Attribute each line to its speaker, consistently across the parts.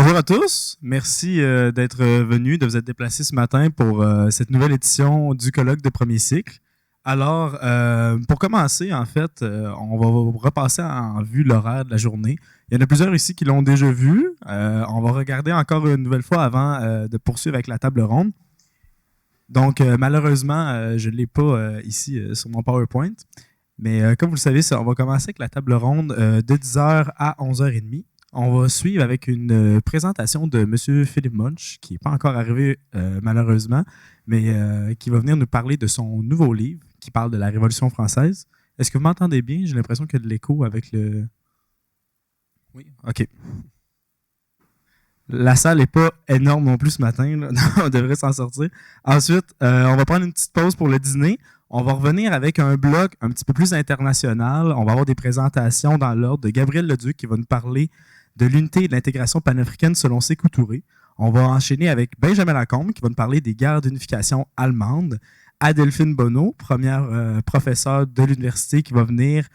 Speaker 1: Bonjour à tous. Merci d'être venus, de vous être déplacés ce matin pour cette nouvelle édition du colloque de premier cycle. Alors, pour commencer, en fait, on va repasser en vue l'horaire de la journée. Il y en a plusieurs ici qui l'ont déjà vu. On va regarder encore une nouvelle fois avant de poursuivre avec la table ronde. Donc, malheureusement, je ne l'ai pas ici sur mon PowerPoint. Mais comme vous le savez, on va commencer avec la table ronde de 10h à 11h30. On va suivre avec une présentation de M. Philippe Munch, qui n'est pas encore arrivé malheureusement, mais qui va venir nous parler de son nouveau livre qui parle de la Révolution française. Est-ce que vous m'entendez bien? J'ai l'impression qu'il y a de l'écho avec le... Oui, OK. La salle n'est pas énorme non plus ce matin, là. On devrait s'en sortir. Ensuite, on va prendre une petite pause pour le dîner. On va revenir avec un bloc un petit peu plus international. On va avoir des présentations dans l'ordre de Gabriel Leduc qui va nous parler de l'unité et de l'intégration panafricaine selon Sékou Touré. On va enchaîner avec Benjamin Lacombe qui va nous parler des guerres d'unification allemandes. Adelphine Bonneau, première professeure de l'université qui va venir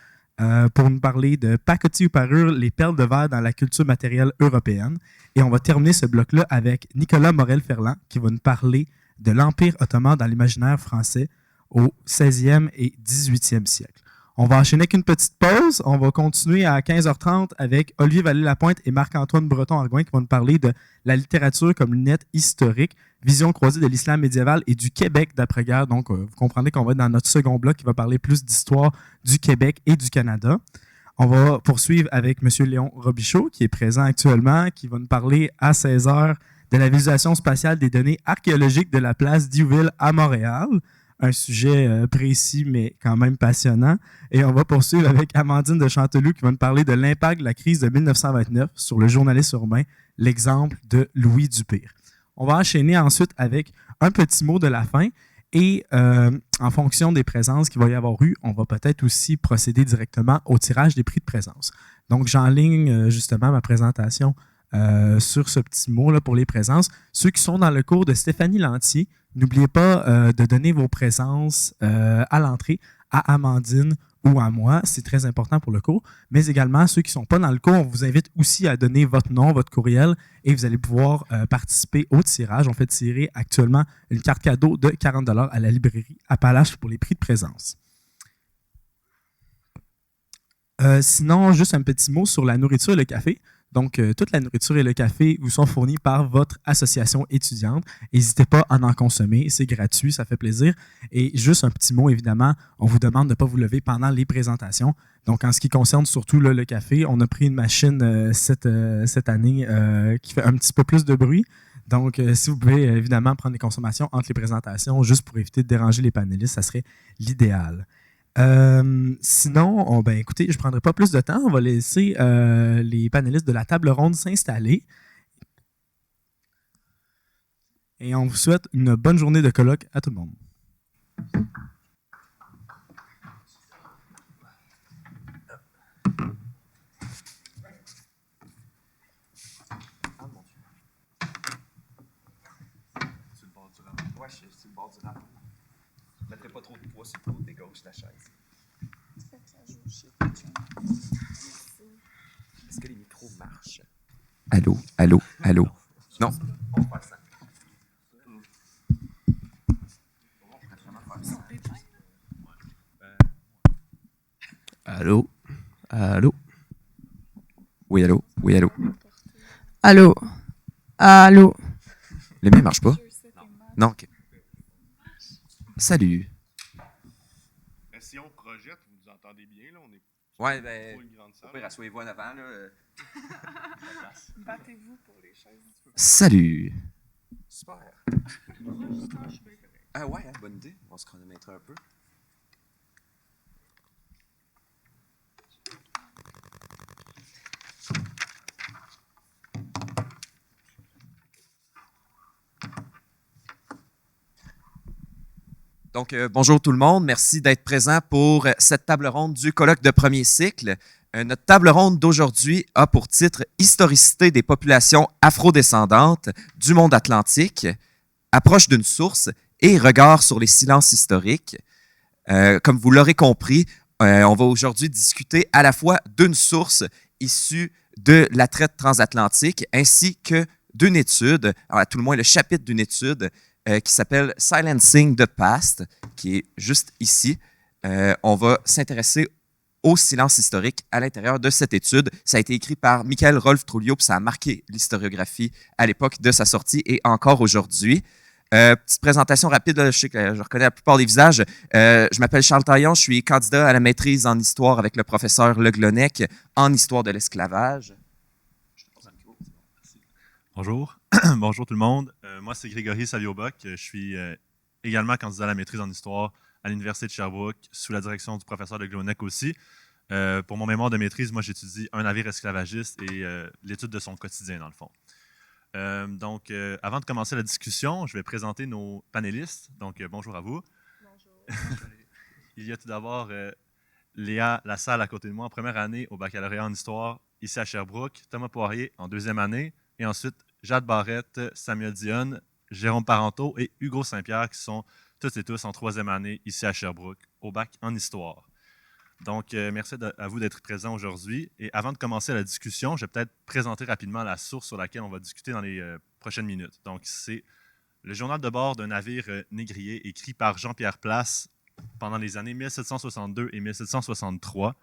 Speaker 1: pour nous parler de Pacotille ou parure, les perles de verre dans la culture matérielle européenne. Et on va terminer ce bloc-là avec Nicolas Morel-Ferland qui va nous parler de l'Empire ottoman dans l'imaginaire français au 16e et 18e siècle. On va enchaîner avec une petite pause. On va continuer à 15h30 avec Olivier Vallée-Lapointe et Marc-Antoine Breton-Arguin qui vont nous parler de la littérature comme lunette historique, vision croisée de l'islam médiéval et du Québec d'après-guerre. Donc, vous comprenez qu'on va être dans notre second bloc qui va parler plus d'histoire du Québec et du Canada. On va poursuivre avec M. Léon Robichaud qui est présent actuellement, qui va nous parler à 16h de la visualisation spatiale des données archéologiques de la place Diouville à Montréal. Un sujet précis, mais quand même passionnant. Et on va poursuivre avec Amandine de Chanteloup qui va nous parler de l'impact de la crise de 1929 sur le journaliste urbain, l'exemple de Louis Dupire. On va enchaîner ensuite avec un petit mot de la fin et en fonction des présences qu'il va y avoir eu, on va peut-être aussi procéder directement au tirage des prix de présence. Donc, j'enligne justement ma présentation sur ce petit mot-là pour les présences. Ceux qui sont dans le cours de Stéphanie Lantier, n'oubliez pas de donner vos présences à l'entrée à Amandine ou à moi. C'est très important pour le cours. Mais également, ceux qui ne sont pas dans le cours, on vous invite aussi à donner votre nom, votre courriel et vous allez pouvoir participer au tirage. On fait tirer actuellement une carte cadeau de 40 $ à la librairie Appalache pour les prix de présence. Sinon, juste un petit mot sur la nourriture et le café. Donc, toute la nourriture et le café vous sont fournis par votre association étudiante. N'hésitez pas à en consommer, c'est gratuit, ça fait plaisir. Et juste un petit mot, évidemment, on vous demande de ne pas vous lever pendant les présentations. Donc, en ce qui concerne surtout là, le café, on a pris une machine cette année qui fait un petit peu plus de bruit. Donc, si vous pouvez évidemment prendre des consommations entre les présentations, juste pour éviter de déranger les panélistes, ça serait l'idéal. Sinon, écoutez, je ne prendrai pas plus de temps. On va laisser les panélistes de la table ronde s'installer. Et on vous souhaite une bonne journée de colloque à tout le monde.
Speaker 2: Sur le bord du rang. Ouais, je suis sur le bord du rang. Je ne mettrai pas trop de poids sur le côté gauche de la chaise. Est-ce que les micros marchent? Allô, allô, allô. Non. On va faire ça. Allô, allô. Oui, allô, oui, allô.
Speaker 3: Allô, allô.
Speaker 2: Les mains ne marchent pas? Non, ok. Salut.
Speaker 4: Si on projette, vous nous entendez bien, là? On est
Speaker 2: Ouais, ben,
Speaker 4: pour une grande salle.
Speaker 2: asseyez-vous en avant, là.
Speaker 3: Battez-vous pour les chaises.
Speaker 2: Salut. Super. Ah ouais, hein, bonne idée. On va se chronométrer un peu. Donc, bonjour tout le monde. Merci d'être présent pour cette table ronde du colloque de premier cycle. Notre table ronde d'aujourd'hui a pour titre « Historicité des populations afrodescendantes du monde atlantique, approche d'une source et regard sur les silences historiques ». Comme vous l'aurez compris, on va aujourd'hui discuter à la fois d'une source issue de la traite transatlantique, ainsi que d'une étude, alors à tout le moins le chapitre d'une étude qui s'appelle Silencing the Past, qui est juste ici. On va s'intéresser au silence historique à l'intérieur de cette étude. Ça a été écrit par Michael Rolf Trujillo, puis ça a marqué l'historiographie à l'époque de sa sortie et encore aujourd'hui. Petite présentation rapide, là, je sais que je reconnais la plupart des visages. Je m'appelle Charles Taillon, je suis candidat à la maîtrise en histoire avec le professeur Le Glonec en histoire de l'esclavage.
Speaker 5: Bonjour. Bonjour tout le monde. Moi, c'est Grégory Salioboc. Je suis également candidat à la maîtrise en histoire à l'Université de Sherbrooke, sous la direction du professeur Le Glonec aussi. Pour mon mémoire de maîtrise, moi, j'étudie un navire esclavagiste et l'étude de son quotidien, dans le fond. Donc, avant de commencer la discussion, je vais présenter nos panélistes. Donc, bonjour à vous. Bonjour. Il y a tout d'abord Léa Lassalle à côté de moi en première année au baccalauréat en histoire ici à Sherbrooke, Thomas Poirier en deuxième année, et ensuite Jade Barrette, Samuel Dionne, Jérôme Parenteau et Hugo Saint-Pierre qui sont toutes et tous en troisième année ici à Sherbrooke au bac en histoire. Donc, merci à vous d'être présents aujourd'hui. Et avant de commencer la discussion, je vais peut-être présenter rapidement la source sur laquelle on va discuter dans les prochaines minutes. Donc, c'est le journal de bord d'un navire négrier écrit par Jean-Pierre Place pendant les années 1762 et 1763.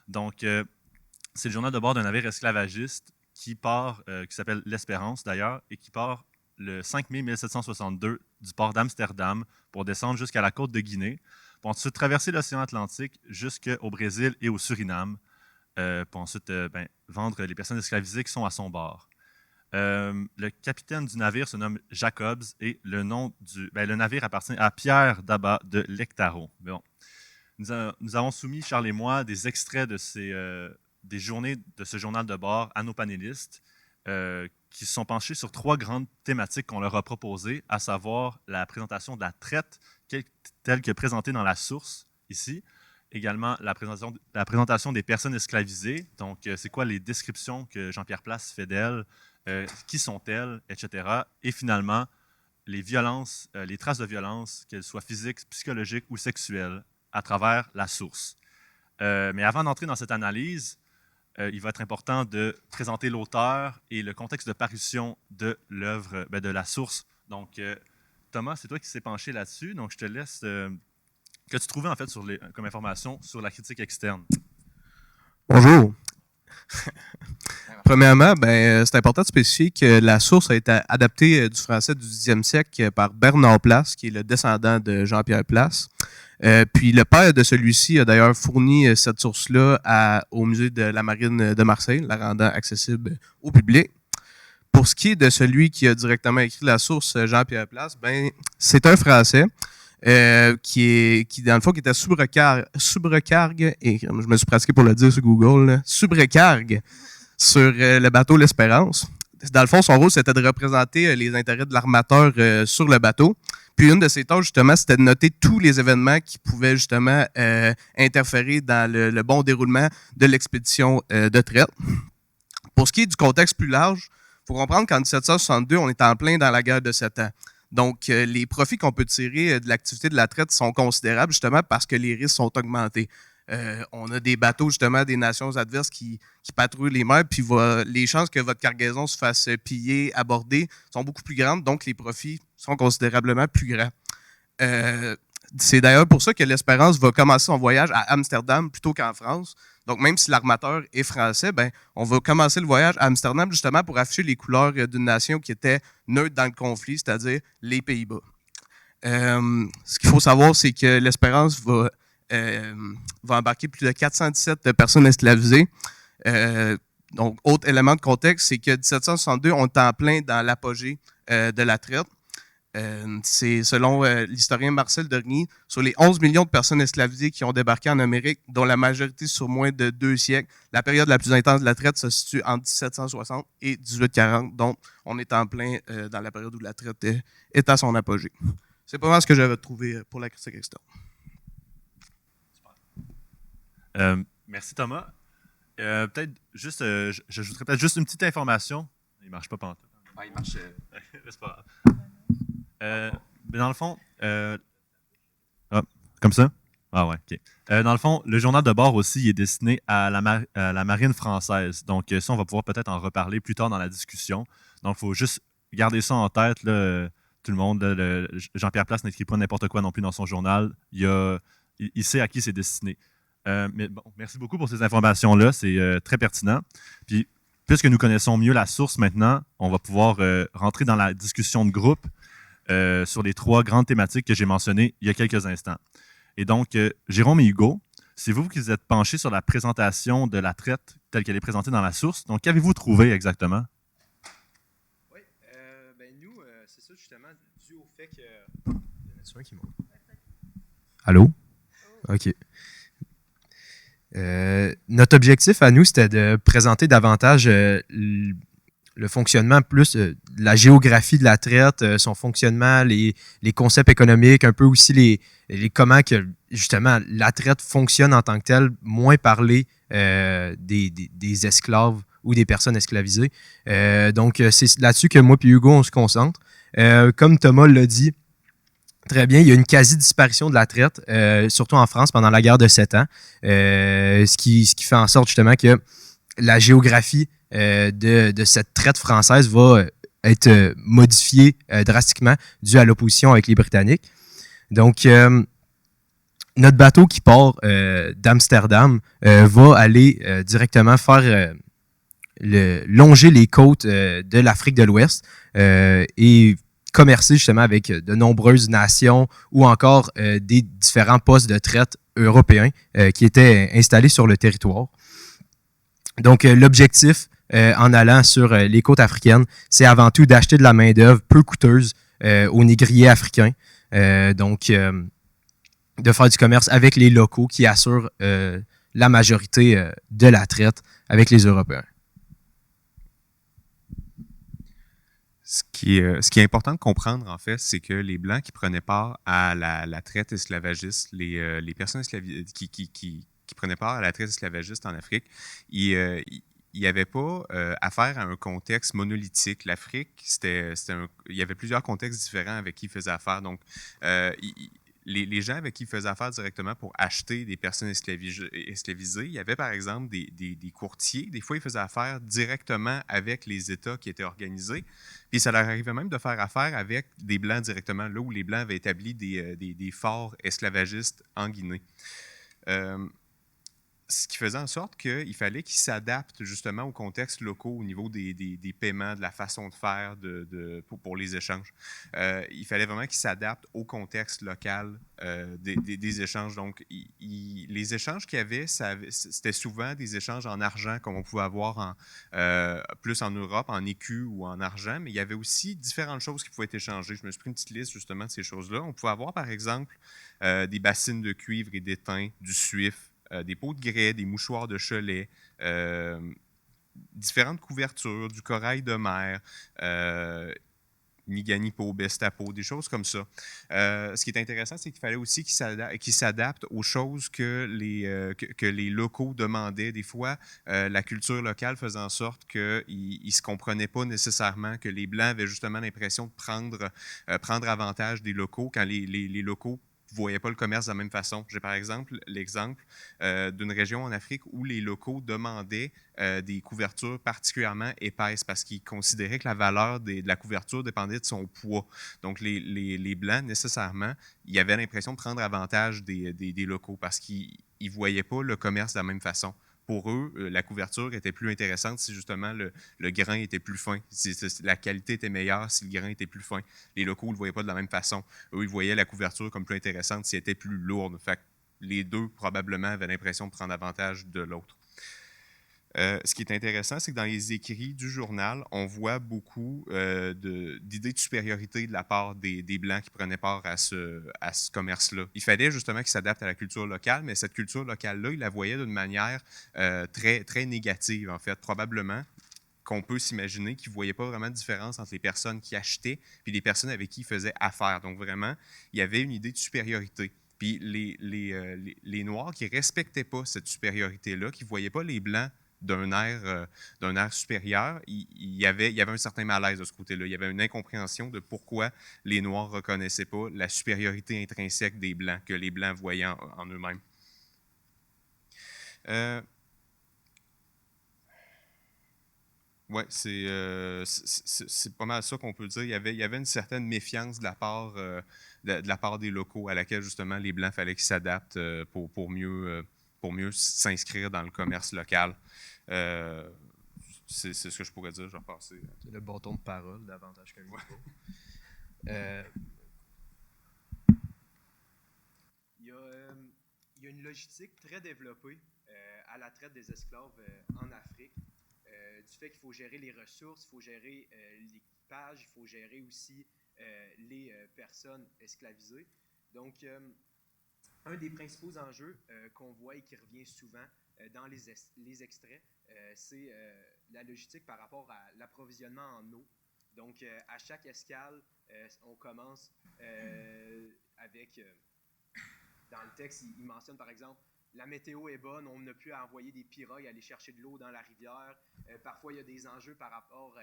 Speaker 5: Donc, c'est le journal de bord d'un navire esclavagiste qui part, qui s'appelle l'Espérance d'ailleurs, et qui part le 5 mai 1762 du port d'Amsterdam pour descendre jusqu'à la côte de Guinée, pour ensuite traverser l'océan Atlantique jusqu'au Brésil et au Suriname, pour ensuite vendre les personnes esclavisées qui sont à son bord. Le capitaine du navire se nomme Jacobs et le navire appartient à Pierre Dabat de Lectaro. Bon. Nous avons soumis, Charles et moi, des extraits de des journées de ce journal de bord à nos panélistes qui se sont penchés sur trois grandes thématiques qu'on leur a proposées, à savoir la présentation de la traite telle que présentée dans la source ici, également la présentation des personnes esclavisées, donc c'est quoi les descriptions que Jean-Pierre Place fait d'elles, qui sont-elles, etc. Et finalement, les violences, les traces de violence, qu'elles soient physiques, psychologiques ou sexuelles, à travers la source. Mais avant d'entrer dans cette analyse, il va être important de présenter l'auteur et le contexte de parution de l'œuvre, de la source. Donc, Thomas, c'est toi qui s'est penché là-dessus, donc je te laisse. Que tu trouvais en fait comme information sur la critique externe?
Speaker 6: Bonjour. Premièrement, c'est important de spécifier que la source a été adaptée du français du 10e siècle par Bernard Place, qui est le descendant de Jean-Pierre Place. Puis le père de celui-ci a d'ailleurs fourni cette source-là au musée de la Marine de Marseille, la rendant accessible au public. Pour ce qui est de celui qui a directement écrit la source, Jean-Pierre Place, c'est un Français qui dans le fond qui était subrecargue, et je me suis pratiqué pour le dire sur Google, là, subrecargue sur le bateau l'Espérance. Dans le fond, son rôle, c'était de représenter les intérêts de l'armateur sur le bateau. Puis une de ses tâches, justement, c'était de noter tous les événements qui pouvaient justement interférer dans le bon déroulement de l'expédition de traite. Pour ce qui est du contexte plus large, il faut comprendre qu'en 1762, on est en plein dans la guerre de 7 ans. Donc, les profits qu'on peut tirer de l'activité de la traite sont considérables, justement, parce que les risques sont augmentés. On a des bateaux, justement, des nations adverses qui patrouillent les mers, puis les chances que votre cargaison se fasse piller, aborder, sont beaucoup plus grandes, donc les profits sont considérablement plus grands. C'est d'ailleurs pour ça que l'Espérance va commencer son voyage à Amsterdam plutôt qu'en France. Donc, même si l'armateur est français, on va commencer le voyage à Amsterdam justement pour afficher les couleurs d'une nation qui était neutre dans le conflit, c'est-à-dire les Pays-Bas. Ce qu'il faut savoir, c'est que l'Espérance va embarquer plus de 417 personnes esclavisées. Donc, autre élément de contexte, c'est que 1762, on est en plein dans l'apogée de la traite. C'est selon l'historien Marcel Dornier, sur les 11 millions de personnes esclavisées qui ont débarqué en Amérique, dont la majorité sur moins de 2 siècles, la période la plus intense de la traite se situe entre 1760 et 1840. Donc, on est en plein dans la période où la traite est à son apogée. C'est pas mal ce que j'avais trouvé pour la critique externe.
Speaker 5: Merci Thomas. Peut-être juste, j'ajouterais peut-être juste une petite information. Il ne marche pas pantoute.
Speaker 2: Ah, il marche.
Speaker 5: C'est pas grave. Mais dans le fond, comme ça. Ah ouais, OK. Dans le fond, le journal de bord aussi il est destiné à la marine française. Donc, ça, on va pouvoir peut-être en reparler plus tard dans la discussion. Donc, il faut juste garder ça en tête, là, tout le monde. Là, Jean-Pierre Place n'écrit pas n'importe quoi non plus dans son journal. Il sait à qui c'est destiné. Mais bon, merci beaucoup pour ces informations-là. C'est très pertinent. Puis, puisque nous connaissons mieux la source maintenant, on va pouvoir rentrer dans la discussion de groupe sur les 3 grandes thématiques que j'ai mentionnées il y a quelques instants. Et donc, Jérôme et Hugo, c'est vous qui vous êtes penchés sur la présentation de la traite telle qu'elle est présentée dans la source. Donc, qu'avez-vous trouvé exactement?
Speaker 6: Oui, nous, c'est ça justement, dû au fait que... Il y en a un qui monte. Allô? OK. Notre objectif à nous, c'était de présenter davantage le fonctionnement plus la géographie de la traite, son fonctionnement, les concepts économiques, un peu aussi les comment que justement la traite fonctionne en tant que telle, moins parler des esclaves ou des personnes esclavisées. Donc, c'est là-dessus que moi et Hugo, on se concentre. Comme Thomas l'a dit, très bien, il y a une quasi-disparition de la traite, surtout en France pendant la guerre de 7 ans, ce qui fait en sorte justement que la géographie de cette traite française va être modifiée drastiquement dû à l'opposition avec les Britanniques. Donc, notre bateau qui part d'Amsterdam va aller directement faire longer les côtes de l'Afrique de l'Ouest et commercer justement avec de nombreuses nations ou encore des différents postes de traite européens qui étaient installés sur le territoire. Donc, l'objectif en allant sur les côtes africaines, c'est avant tout d'acheter de la main-d'œuvre peu coûteuse aux négriers africains. Donc, de faire du commerce avec les locaux qui assurent la majorité de la traite avec les Européens.
Speaker 7: Ce qui est important de comprendre, en fait, c'est que les Blancs qui prenaient part à la traite esclavagiste, les personnes qui prenaient part à la traite esclavagiste en Afrique, il n'y avait pas affaire à un contexte monolithique. L'Afrique, il y avait plusieurs contextes différents avec qui ils faisaient affaire. Donc, les gens avec qui ils faisaient affaire directement pour acheter des personnes esclavisées, il y avait par exemple des courtiers. Des fois, ils faisaient affaire directement avec les États qui étaient organisés. Puis ça leur arrivait même de faire affaire avec des Blancs directement, là où les Blancs avaient établi des forts esclavagistes en Guinée. Ce qui faisait en sorte qu'il fallait qu'ils s'adaptent justement aux contextes locaux au niveau des paiements, de la façon de faire pour les échanges. Il fallait vraiment qu'ils s'adaptent au contexte local des échanges. Donc, les échanges qu'il y avait, c'était souvent des échanges en argent, comme on pouvait avoir plus en Europe, en écus ou en argent, mais il y avait aussi différentes choses qui pouvaient être échangées. Je me suis pris une petite liste justement de ces choses-là. On pouvait avoir, par exemple, des bassines de cuivre et d'étain, du suif, des pots de grès, des mouchoirs de chelet, différentes couvertures, du corail de mer, Niganipo, Bestapo, des choses comme ça. Ce qui est intéressant, c'est qu'il fallait aussi qu'ils s'adaptent aux choses que les locaux demandaient. Des fois, la culture locale faisait en sorte qu'ils ne se comprenaient pas nécessairement, que les Blancs avaient justement l'impression de prendre avantage des locaux quand les locaux ne voyaient pas le commerce de la même façon. J'ai par exemple l'exemple d'une région en Afrique où les locaux demandaient des couvertures particulièrement épaisses parce qu'ils considéraient que la valeur de la couverture dépendait de son poids. Donc, les Blancs, nécessairement, ils avaient l'impression de prendre avantage des locaux parce qu'ils ne voyaient pas le commerce de la même façon. Pour eux, la couverture était plus intéressante si justement le grain était plus fin, si la qualité était meilleure, si le grain était plus fin. Les locaux ne le voyaient pas de la même façon. Eux, ils voyaient la couverture comme plus intéressante si elle était plus lourde. Fait que les deux, probablement, avaient l'impression de prendre avantage de l'autre. Ce qui est intéressant, c'est que dans les écrits du journal, on voit beaucoup d'idées de supériorité de la part des Blancs qui prenaient part à ce commerce-là. Il fallait justement qu'ils s'adaptent à la culture locale, mais cette culture locale-là, ils la voyaient d'une manière très, très négative, en fait. Probablement qu'on peut s'imaginer qu'ils ne voyaient pas vraiment de différence entre les personnes qui achetaient et les personnes avec qui ils faisaient affaire. Donc vraiment, il y avait une idée de supériorité. Puis les Noirs qui ne respectaient pas cette supériorité-là, qui ne voyaient pas les Blancs d'un air supérieur, il y avait un certain malaise de ce côté-là. Il y avait une incompréhension de pourquoi les Noirs ne reconnaissaient pas la supériorité intrinsèque des Blancs, que les Blancs voyaient en eux-mêmes. Oui, c'est pas mal ça qu'on peut dire. Il y avait une certaine méfiance de la part des locaux à laquelle, justement, les Blancs, fallait qu'ils s'adaptent pour mieux s'inscrire dans le commerce local. C'est ce que je pourrais dire. Je vais passer.
Speaker 6: C'est le bâton de parole davantage qu'un micro.
Speaker 8: Il y a une logistique très développée à la traite des esclaves en Afrique. Du fait qu'il faut gérer les ressources, il faut gérer l'équipage, il faut gérer aussi les personnes esclavisées. Donc, un des principaux enjeux qu'on voit et qui revient souvent dans les extraits, c'est la logistique par rapport à l'approvisionnement en eau. Donc, à chaque escale, on commence avec, dans le texte, il mentionne par exemple, la météo est bonne, on n'a plus à envoyer des pirogues aller chercher de l'eau dans la rivière. Parfois, il y a des enjeux par rapport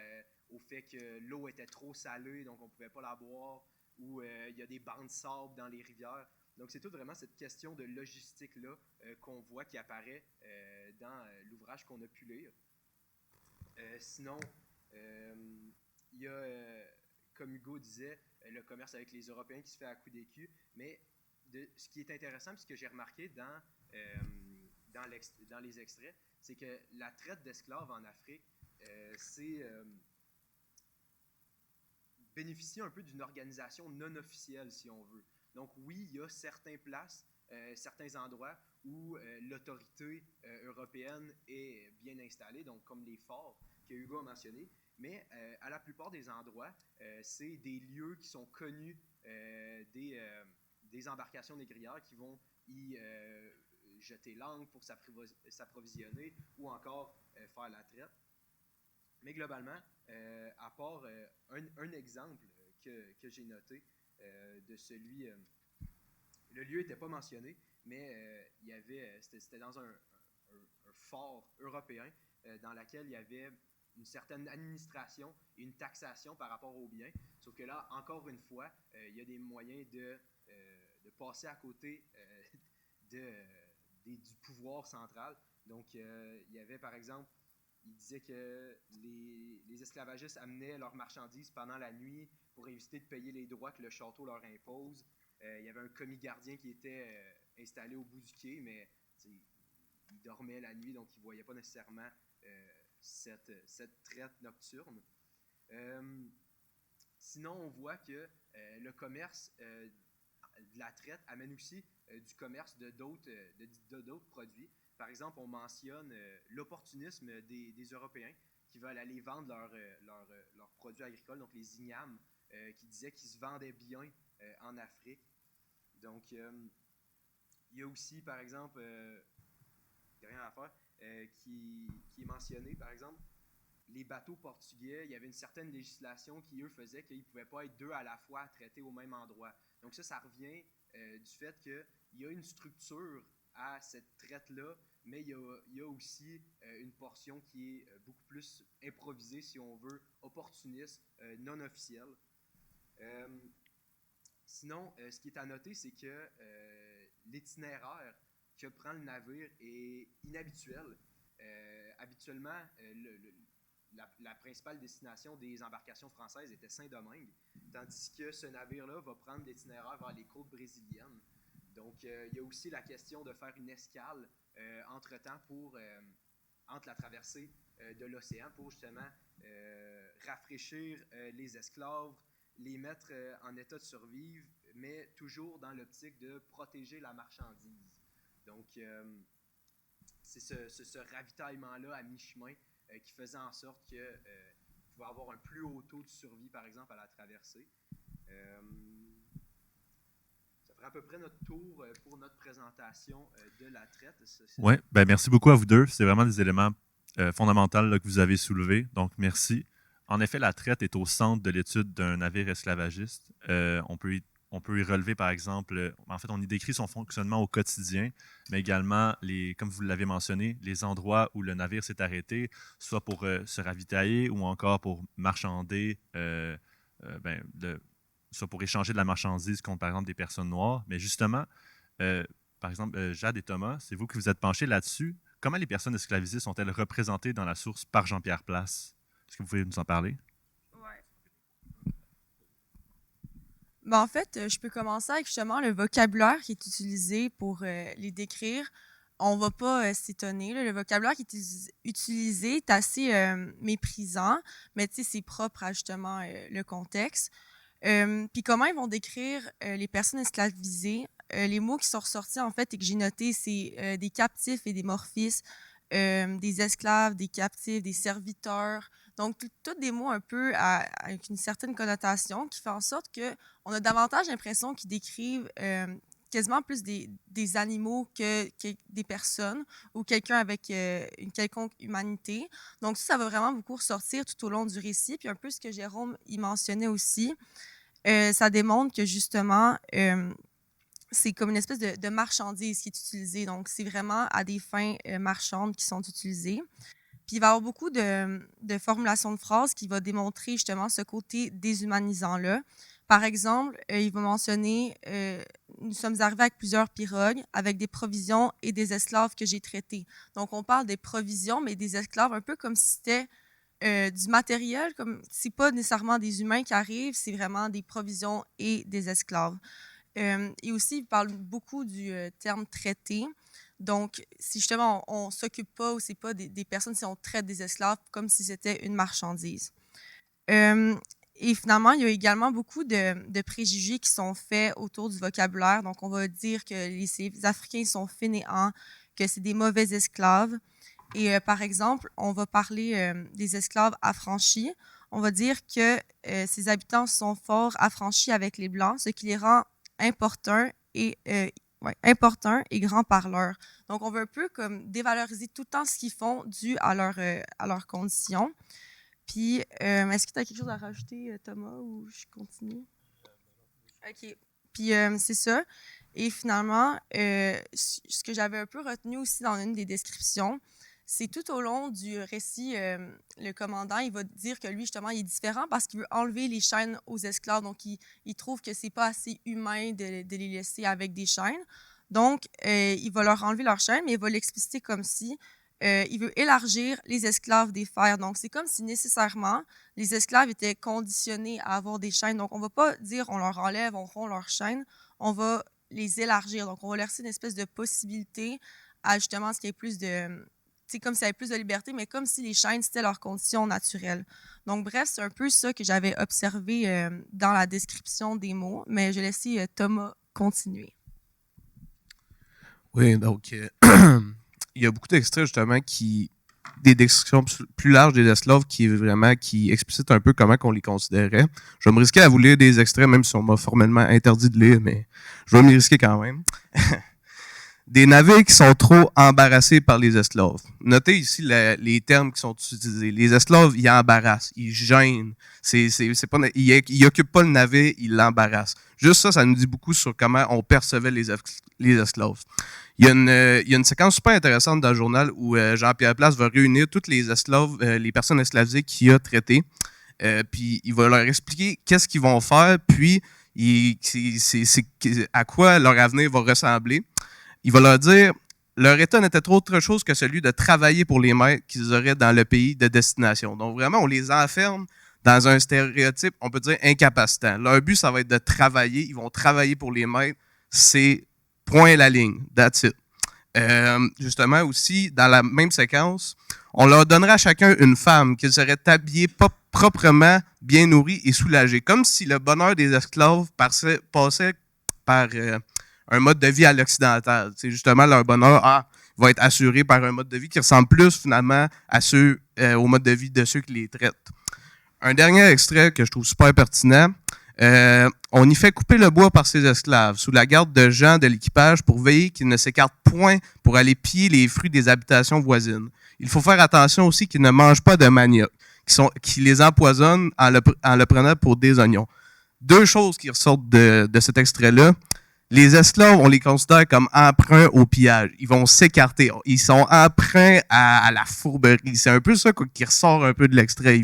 Speaker 8: au fait que l'eau était trop salée, donc on ne pouvait pas la boire, ou il y a des bancs de sable dans les rivières. Donc, c'est tout vraiment cette question de logistique-là qu'on voit qui apparaît dans l'ouvrage qu'on a pu lire. Sinon, il y a, comme Hugo disait, le commerce avec les Européens qui se fait à coups d'écus, mais ce qui est intéressant, puis ce que j'ai remarqué dans les extraits, c'est que la traite d'esclaves en Afrique, bénéficie un peu d'une organisation non officielle, si on veut. Donc oui, il y a certaines places, certains endroits où l'autorité européenne est bien installée, donc comme les forts que Hugo a mentionné, mais à la plupart des endroits, c'est des lieux qui sont connus des embarcations négrières qui vont y jeter l'ancre pour s'approvisionner ou encore faire la traite. Mais globalement, à part un exemple que j'ai noté de celui... le lieu n'était pas mentionné, mais c'était dans un fort européen dans lequel il y avait une certaine administration et une taxation par rapport aux biens. Sauf que là, encore une fois, il y a des moyens de passer à côté du pouvoir central. Donc, il y avait, par exemple, il disait que les esclavagistes amenaient leurs marchandises pendant la nuit pour éviter de payer les droits que le château leur impose. Il y avait un commis gardien qui était installé au bout du quai, mais il dormait la nuit, donc il ne voyait pas nécessairement cette traite nocturne. Sinon, on voit que le commerce de la traite amène aussi du commerce de d'autres produits. Par exemple, on mentionne l'opportunisme des Européens qui veulent aller vendre leurs produits agricoles, donc les ignames, qui disaient qu'ils se vendaient bien en Afrique. Donc, il y a aussi, par exemple, rien à faire, qui est mentionné, par exemple, les bateaux portugais, il y avait une certaine législation qui, eux, faisait qu'ils ne pouvaient pas être deux à la fois traités au même endroit. Donc ça revient du fait qu'il y a une structure à cette traite-là, mais il y a aussi une portion qui est beaucoup plus improvisée, si on veut, opportuniste, non officielle. Sinon, ce qui est à noter, c'est que l'itinéraire que prend le navire est inhabituel. Habituellement, la principale destination des embarcations françaises était Saint-Domingue, tandis que ce navire-là va prendre l'itinéraire vers les côtes brésiliennes. Donc, il y a aussi la question de faire une escale entre-temps entre la traversée de l'océan pour justement rafraîchir les esclaves, les mettre en état de survivre, mais toujours dans l'optique de protéger la marchandise. Donc, c'est ce ravitaillement-là à mi-chemin qui faisait en sorte qu'il pouvait avoir un plus haut taux de survie, par exemple, à la traversée. Ça ferait à peu près notre tour pour notre présentation de la traite.
Speaker 5: Oui, ben merci beaucoup à vous deux. C'est vraiment des éléments fondamentaux là, que vous avez soulevés. Donc, merci. En effet, la traite est au centre de l'étude d'un navire esclavagiste. On peut y on peut y relever, par exemple, en fait, on y décrit son fonctionnement au quotidien, mais également, comme vous l'avez mentionné, les endroits où le navire s'est arrêté, soit pour se ravitailler ou encore pour marchander, soit pour échanger de la marchandise contre, par exemple, des personnes noires. Mais justement, par exemple, Jade et Thomas, c'est vous qui vous êtes penchés là-dessus. Comment les personnes esclavisées sont-elles représentées dans la source par Jean-Pierre Place? Est-ce que vous pouvez nous en parler?
Speaker 3: Ben, en fait, je peux commencer avec justement le vocabulaire qui est utilisé pour les décrire. On ne va pas s'étonner, là. Le vocabulaire qui est utilisé est assez méprisant, mais c'est propre à justement le contexte. Puis comment ils vont décrire les personnes esclavisées? Les mots qui sont ressortis, en fait, et que j'ai notés, c'est des captifs et des morphistes, des esclaves, des captifs, des serviteurs. Donc, tous des mots un peu avec une certaine connotation qui fait en sorte qu'on a davantage l'impression qu'ils décrivent quasiment plus des animaux que des personnes ou quelqu'un avec une quelconque humanité. Donc, ça va vraiment beaucoup ressortir tout au long du récit. Puis un peu ce que Jérôme y mentionnait aussi, ça démontre que justement, c'est comme une espèce de marchandise qui est utilisée. Donc, c'est vraiment à des fins marchandes qui sont utilisées. Puis, il va y avoir beaucoup de formulations de phrases qui vont démontrer justement ce côté déshumanisant-là. Par exemple, il va mentionner « Nous sommes arrivés avec plusieurs pirogues, avec des provisions et des esclaves que j'ai traités. » Donc, on parle des provisions, mais des esclaves, un peu comme si c'était du matériel, comme c'est pas nécessairement des humains qui arrivent, c'est vraiment des provisions et des esclaves. Et aussi, il parle beaucoup du terme « traité ». Donc, si justement on ne s'occupe pas ou c'est pas des personnes, si on traite des esclaves comme si c'était une marchandise. Et finalement, il y a également beaucoup de préjugés qui sont faits autour du vocabulaire. Donc, on va dire que les Africains sont fainéants, que c'est des mauvais esclaves. Et par exemple, on va parler des esclaves affranchis. On va dire que ces habitants sont fort affranchis avec les Blancs, ce qui les rend importuns et grands parleurs. Donc, on veut un peu comme dévaloriser tout le temps ce qu'ils font dû à leurs conditions. Puis, est-ce que tu as quelque chose à rajouter, Thomas, ou je continue? OK. Puis, c'est ça. Et finalement, ce que j'avais un peu retenu aussi dans une des descriptions, c'est tout au long du récit, le commandant, il va dire que lui, justement, il est différent parce qu'il veut enlever les chaînes aux esclaves. Donc, il trouve que c'est pas assez humain de les laisser avec des chaînes. Donc, il va leur enlever leurs chaînes, mais il va l'expliciter comme si il veut élargir les esclaves des fers. Donc, c'est comme si nécessairement les esclaves étaient conditionnés à avoir des chaînes. Donc, on ne va pas dire on leur enlève, on rompt leurs chaînes. On va les élargir. Donc, on va laisser une espèce de possibilité à justement ce qui est plus de... C'est comme s'il y avait plus de liberté, mais comme si les chaînes, c'était leur condition naturelle. Donc, bref, c'est un peu ça que j'avais observé dans la description des mots, mais je vais laisser Thomas continuer.
Speaker 6: Oui, donc, il y a beaucoup d'extraits, justement, des descriptions plus larges des esclaves qui explicitent un peu comment on les considérait. Je vais me risquer à vous lire des extraits, même si on m'a formellement interdit de lire, mais je vais m'y risquer quand même. Des navires qui sont trop embarrassés par les esclaves. Notez ici les termes qui sont utilisés. Les esclaves, ils embarrassent, ils gênent. Ils occupent pas le navire, ils l'embarrassent. Juste ça nous dit beaucoup sur comment on percevait les esclaves. Il y a une séquence super intéressante dans le journal où Jean-Pierre Place va réunir toutes les esclaves, les personnes esclavisées qu'il a traitées. Puis il va leur expliquer qu'est-ce qu'ils vont faire, puis à quoi leur avenir va ressembler. Il va leur dire leur état n'était trop autre chose que celui de travailler pour les maîtres qu'ils auraient dans le pays de destination. Donc vraiment, on les enferme dans un stéréotype, on peut dire, incapacitant. Leur but, ça va être de travailler. Ils vont travailler pour les maîtres. C'est point à la ligne. That's it. Justement, aussi, dans la même séquence, on leur donnera à chacun une femme qu'ils seraient habillés proprement, bien nourris et soulagés. Comme si le bonheur des esclaves passait par un mode de vie à l'occidental. C'est justement leur bonheur va être assuré par un mode de vie qui ressemble plus finalement au mode de vie de ceux qui les traitent. Un dernier extrait que je trouve super pertinent. On y fait couper le bois par ses esclaves, sous la garde de gens de l'équipage pour veiller qu'ils ne s'écartent point pour aller piller les fruits des habitations voisines. Il faut faire attention aussi qu'ils ne mangent pas de manioc, qui les empoisonnent en le prenant pour des oignons. 2 choses qui ressortent de cet extrait-là. Les esclaves, on les considère comme emprunts au pillage. Ils vont s'écarter. Ils sont emprunts à la fourberie. C'est un peu ça qui ressort un peu de l'extrait.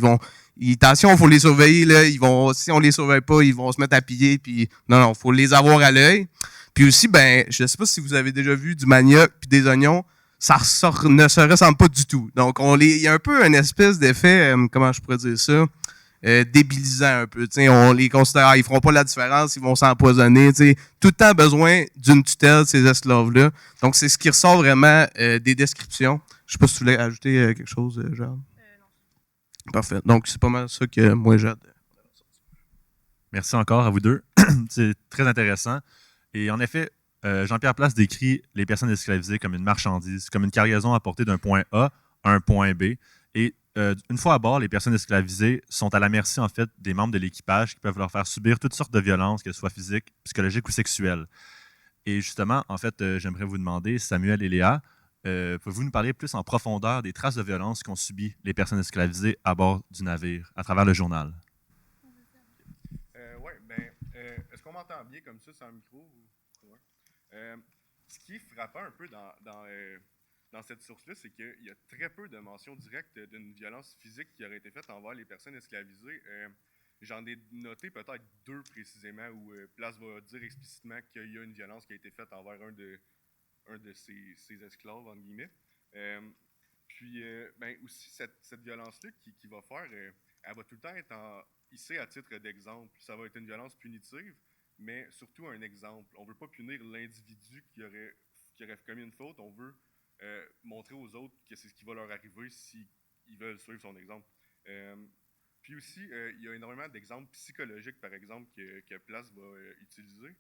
Speaker 6: Attention, il faut les surveiller. Là. Si on les surveille pas, ils vont se mettre à piller. Puis, non, il faut les avoir à l'œil. Puis aussi, je sais pas si vous avez déjà vu du manioc puis des oignons. Ça ne se ressemble pas du tout. Donc, il y a un peu une espèce d'effet, comment je pourrais dire ça, débilisant un peu. T'sais, on les considère, ils feront pas la différence, ils vont s'empoisonner. T'sais. Tout le temps besoin d'une tutelle, ces esclaves-là. Donc, c'est ce qui ressort vraiment des descriptions. Je sais pas si tu voulais ajouter quelque chose, Jeanne. Non. Parfait. Donc, c'est pas mal ça que moi, j'ai.
Speaker 5: Merci encore à vous deux. C'est très intéressant. Et en effet, Jean-Pierre Place décrit les personnes esclavisées comme une marchandise, comme une cargaison apportée d'un point A à un point B. Et une fois à bord, les personnes esclavisées sont à la merci en fait des membres de l'équipage qui peuvent leur faire subir toutes sortes de violences, qu'elles soient physiques, psychologiques ou sexuelles. Et justement, en fait, j'aimerais vous demander, Samuel et Léa, pouvez-vous nous parler plus en profondeur des traces de violence qu'ont subies les personnes esclavisées à bord du navire, à travers le journal?
Speaker 4: Oui, est-ce qu'on m'entend bien comme ça, sans micro? Ouais. Ce qui est frappant un peu dans cette source-là, c'est qu'il y a très peu de mentions directes d'une violence physique qui aurait été faite envers les personnes esclavisées. J'en ai noté peut-être 2 précisément où Place va dire explicitement qu'il y a une violence qui a été faite envers un de ses esclaves, entre guillemets. Aussi, cette violence-là qui va faire, elle va tout le temps être hissée à titre d'exemple. Ça va être une violence punitive, mais surtout un exemple. On ne veut pas punir l'individu qui aurait commis une faute, on veut montrer aux autres que c'est ce qui va leur arriver s'ils veulent suivre son exemple. Puis aussi, il y a énormément d'exemples psychologiques, par exemple, que Place va utiliser,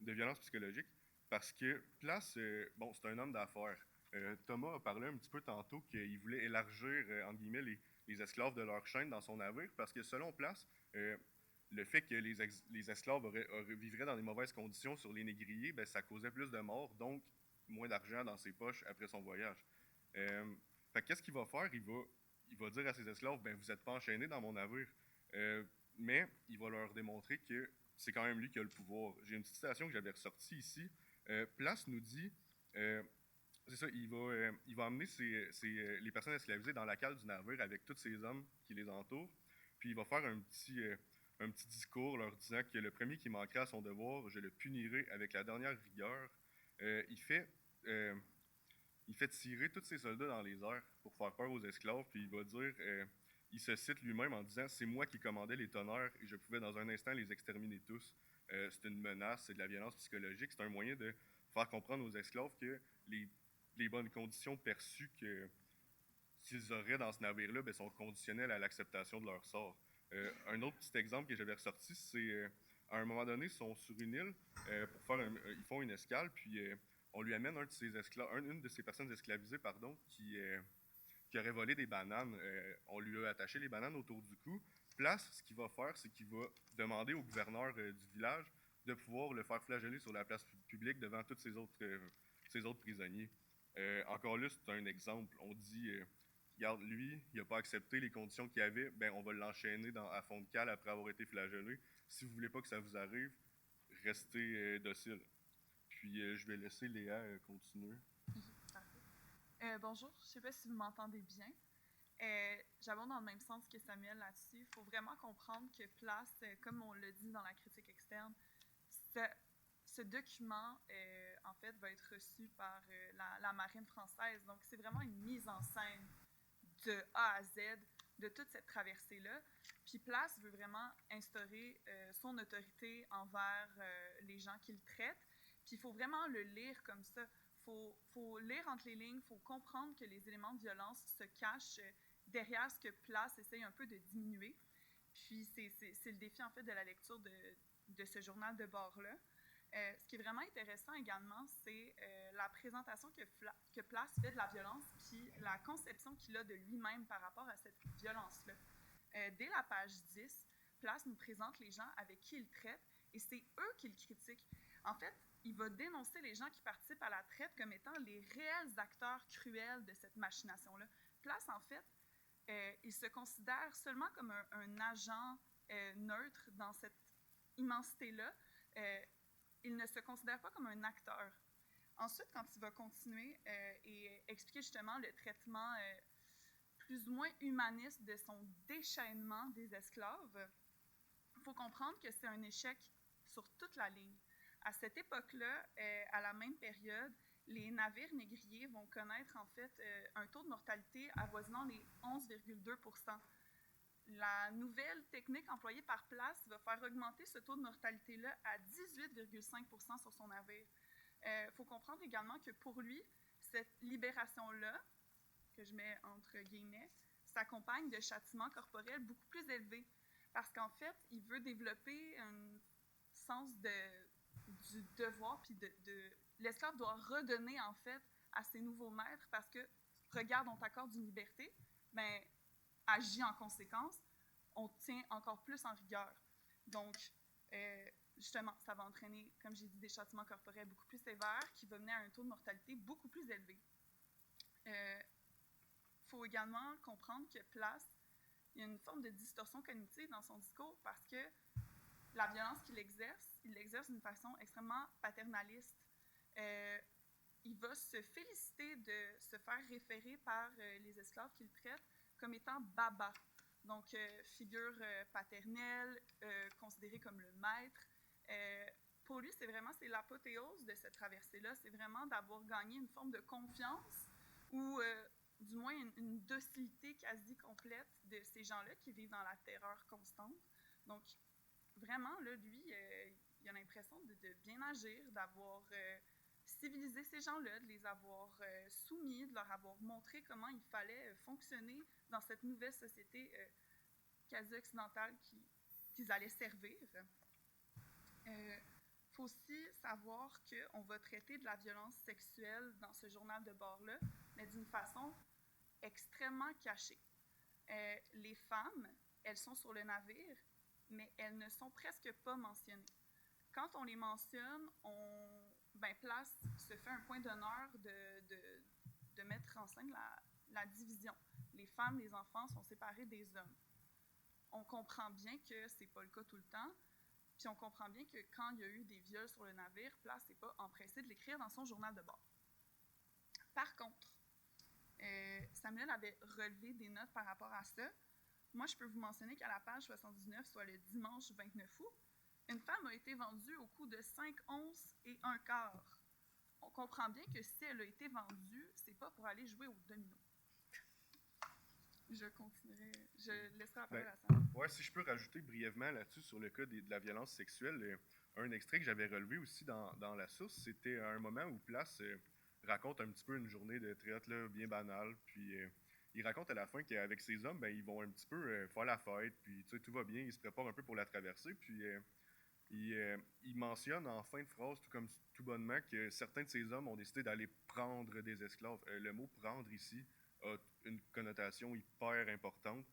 Speaker 4: de violences psychologiques, parce que Place, c'est un homme d'affaires. Thomas a parlé un petit peu tantôt qu'il voulait élargir, entre guillemets, les esclaves de leur chaîne dans son navire, parce que selon Place, le fait que les esclaves vivraient dans des mauvaises conditions sur les négriers, ça causait plus de morts, donc moins d'argent dans ses poches après son voyage. Qu'est-ce qu'il va faire? Il va dire à ses esclaves, vous n'êtes pas enchaînés dans mon navire. Mais il va leur démontrer que c'est quand même lui qui a le pouvoir. J'ai une petite citation que j'avais ressortie ici. Place nous dit, c'est ça, il va amener les personnes esclavisées dans la cale du navire avec tous ces hommes qui les entourent, puis il va faire un petit discours leur disant que le premier qui manquerait à son devoir, je le punirai avec la dernière rigueur. Il fait tirer tous ses soldats dans les airs pour faire peur aux esclaves, puis il va dire, il se cite lui-même en disant « C'est moi qui commandais les tonnerres et je pouvais dans un instant les exterminer tous. » C'est une menace, c'est de la violence psychologique, c'est un moyen de faire comprendre aux esclaves que les bonnes conditions perçues qu'ils auraient dans ce navire-là sont conditionnelles à l'acceptation de leur sort. Un autre petit exemple que j'avais ressorti, c'est à un moment donné, ils sont sur une île ils font une escale, puis on lui amène une de ces personnes esclavisées, qui aurait volé des bananes. On lui a attaché les bananes autour du cou. Place, ce qu'il va faire, c'est qu'il va demander au gouverneur du village de pouvoir le faire flageller sur la place publique devant tous ces autres prisonniers. Encore là, c'est un exemple. On dit, regarde, lui, il n'a pas accepté les conditions qu'il y avait, on va l'enchaîner à fond de cale après avoir été flagellé. Si vous ne voulez pas que ça vous arrive, restez docile. Puis je vais laisser Léa continuer.
Speaker 9: Bonjour, je ne sais pas si vous m'entendez bien. J'abonde dans le même sens que Samuel là-dessus. Il faut vraiment comprendre que Place, comme on l'a dit dans la critique externe, ce document, en fait, va être reçu par la marine française. Donc, c'est vraiment une mise en scène de A à Z de toute cette traversée-là. Puis Place veut vraiment instaurer son autorité envers les gens qu'il traite. Puis il faut vraiment le lire comme ça. Faut lire entre les lignes, il faut comprendre que les éléments de violence se cachent derrière ce que Place essaye un peu de diminuer. Puis c'est le défi en fait de la lecture de ce journal de bord-là. Ce qui est vraiment intéressant également, c'est la présentation que Place fait de la violence, puis la conception qu'il a de lui-même par rapport à cette violence-là. Dès la page 10, Place nous présente les gens avec qui il traite, et c'est eux qui le critiquent. En fait, il va dénoncer les gens qui participent à la traite comme étant les réels acteurs cruels de cette machination-là. Place, en fait, il se considère seulement comme un agent neutre dans immensité-là, il ne se considère pas comme un acteur. Ensuite, quand il va continuer et expliquer justement le traitement plus ou moins humaniste de son déchaînement des esclaves, il faut comprendre que c'est un échec sur toute la ligne. À cette époque-là, à la même période, les navires négriers vont connaître en fait un taux de mortalité avoisinant les 11,2 %. La nouvelle technique employée par Place va faire augmenter ce taux de mortalité-là à 18,5 % sur son navire. Faut comprendre également que pour lui, cette libération-là, que je mets entre guillemets, s'accompagne de châtiments corporels beaucoup plus élevés. Parce qu'en fait, il veut développer un sens du devoir, puis l'esclave doit redonner en fait à ses nouveaux maîtres parce que, regarde, on t'accorde une liberté, ben, agis en conséquence, on te tient encore plus en rigueur. Donc, justement, ça va entraîner, comme j'ai dit, des châtiments corporels beaucoup plus sévères qui vont mener à un taux de mortalité beaucoup plus élevé. Faut également comprendre que Place, il y a une forme de distorsion cognitive dans son discours parce que la violence qu'il exerce, il l'exerce d'une façon extrêmement paternaliste. Il va se féliciter de se faire référer par les esclaves qu'il traite comme étant baba. Donc, figure paternelle, considérée comme le maître. Pour lui, c'est l'apothéose de cette traversée-là. C'est vraiment d'avoir gagné une forme de confiance ou du moins une docilité quasi complète de ces gens-là qui vivent dans la terreur constante. Donc, vraiment, là, lui, il a l'impression de bien agir, d'avoir civilisé ces gens-là, de les avoir soumis, de leur avoir montré comment il fallait fonctionner dans cette nouvelle société quasi occidentale qu'ils allaient servir. Il faut aussi savoir qu'on va traiter de la violence sexuelle dans ce journal de bord-là, mais d'une façon extrêmement cachée. Les femmes, elles sont sur le navire, mais elles ne sont presque pas mentionnées. Quand on les mentionne, Place se fait un point d'honneur de mettre en scène la division. Les femmes, les enfants sont séparés des hommes. On comprend bien que c'est pas le cas tout le temps, puis on comprend bien que quand il y a eu des viols sur le navire, Place n'est pas empressé de l'écrire dans son journal de bord. Par contre, Samuel avait relevé des notes par rapport à ça. Moi, je peux vous mentionner qu'à la page 79, soit le dimanche 29 août, une femme a été vendue au coût de 5 onces et un quart. On comprend bien que si elle a été vendue, c'est pas pour aller jouer au domino. Je continuerai. Je laisserai la parole à Sam.
Speaker 4: Ouais, si je peux rajouter brièvement là-dessus sur le cas de la violence sexuelle, un extrait que j'avais relevé aussi dans la source, c'était à un moment où Place raconte un petit peu une journée de traite là, bien banale, puis il raconte à la fin qu'avec ses hommes, ils vont un petit peu faire la fête, puis tout va bien, ils se préparent un peu pour la traversée, puis il mentionne en fin de phrase, tout bonnement, que certains de ces hommes ont décidé d'aller prendre des esclaves. Le mot « prendre » ici a une connotation hyper importante.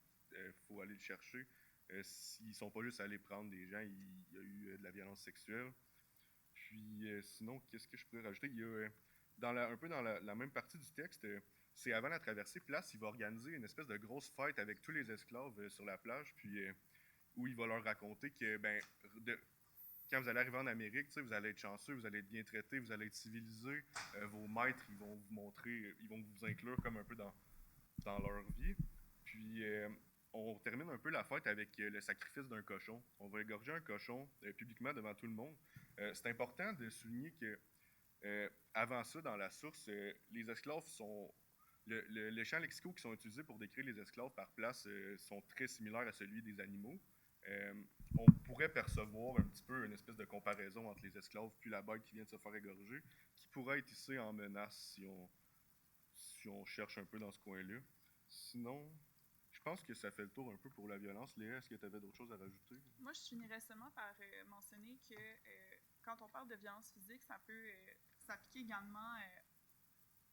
Speaker 4: Faut aller le chercher. Ils ne sont pas juste allés prendre des gens, il y a eu de la violence sexuelle. Puis sinon, qu'est-ce que je pourrais rajouter? Il y a, un peu dans la même partie du texte, c'est avant la traversée, Place, il va organiser une espèce de grosse fête avec tous les esclaves sur la plage, puis où il va leur raconter que quand vous allez arriver en Amérique, vous allez être chanceux, vous allez être bien traité, vous allez être civilisé. Vos maîtres, ils vont vous montrer, ils vont vous inclure comme un peu dans leur vie. Puis, on termine un peu la fête avec le sacrifice d'un cochon. On va égorger un cochon publiquement devant tout le monde. C'est important de souligner que avant ça, dans la source, les esclaves sont... Les champs lexicaux qui sont utilisés pour décrire les esclaves par Place sont très similaires à celui des animaux. On pourrait percevoir un petit peu une espèce de comparaison entre les esclaves puis la bête qui vient de se faire égorger, qui pourrait être ici en menace si on cherche un peu dans ce coin-là. Sinon, je pense que ça fait le tour un peu pour la violence. Léa, est-ce que tu avais d'autres choses à rajouter?
Speaker 9: Moi, je finirais seulement par mentionner que quand on parle de violence physique, ça peut s'appliquer également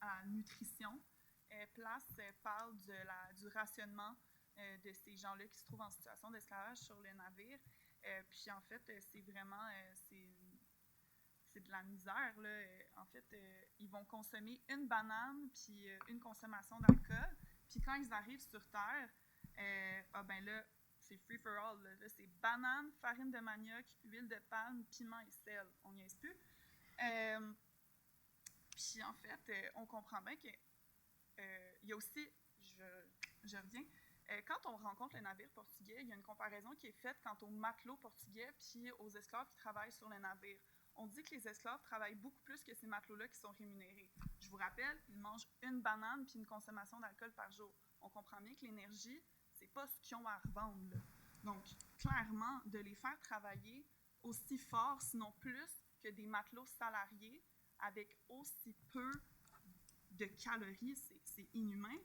Speaker 9: à la nutrition. Place parle du rationnement de ces gens-là qui se trouvent en situation d'esclavage sur le navire. Puis en fait, c'est vraiment c'est de la misère, là. En fait, ils vont consommer une banane puis une consommation d'alcool. Puis quand ils arrivent sur Terre, c'est free for all. Là, c'est banane, farine de manioc, huile de palme, piment et sel. On n'y est plus. Puis en fait, on comprend bien que il y a aussi, je reviens, quand on rencontre les navires portugais, il y a une comparaison qui est faite quant aux matelots portugais puis aux esclaves qui travaillent sur les navires. On dit que les esclaves travaillent beaucoup plus que ces matelots-là qui sont rémunérés. Je vous rappelle, ils mangent une banane puis une consommation d'alcool par jour. On comprend bien que l'énergie, c'est pas ce qu'ils ont à revendre, là. Donc, clairement, de les faire travailler aussi fort, sinon plus, que des matelots salariés avec aussi peu de calories, c'est inhumain.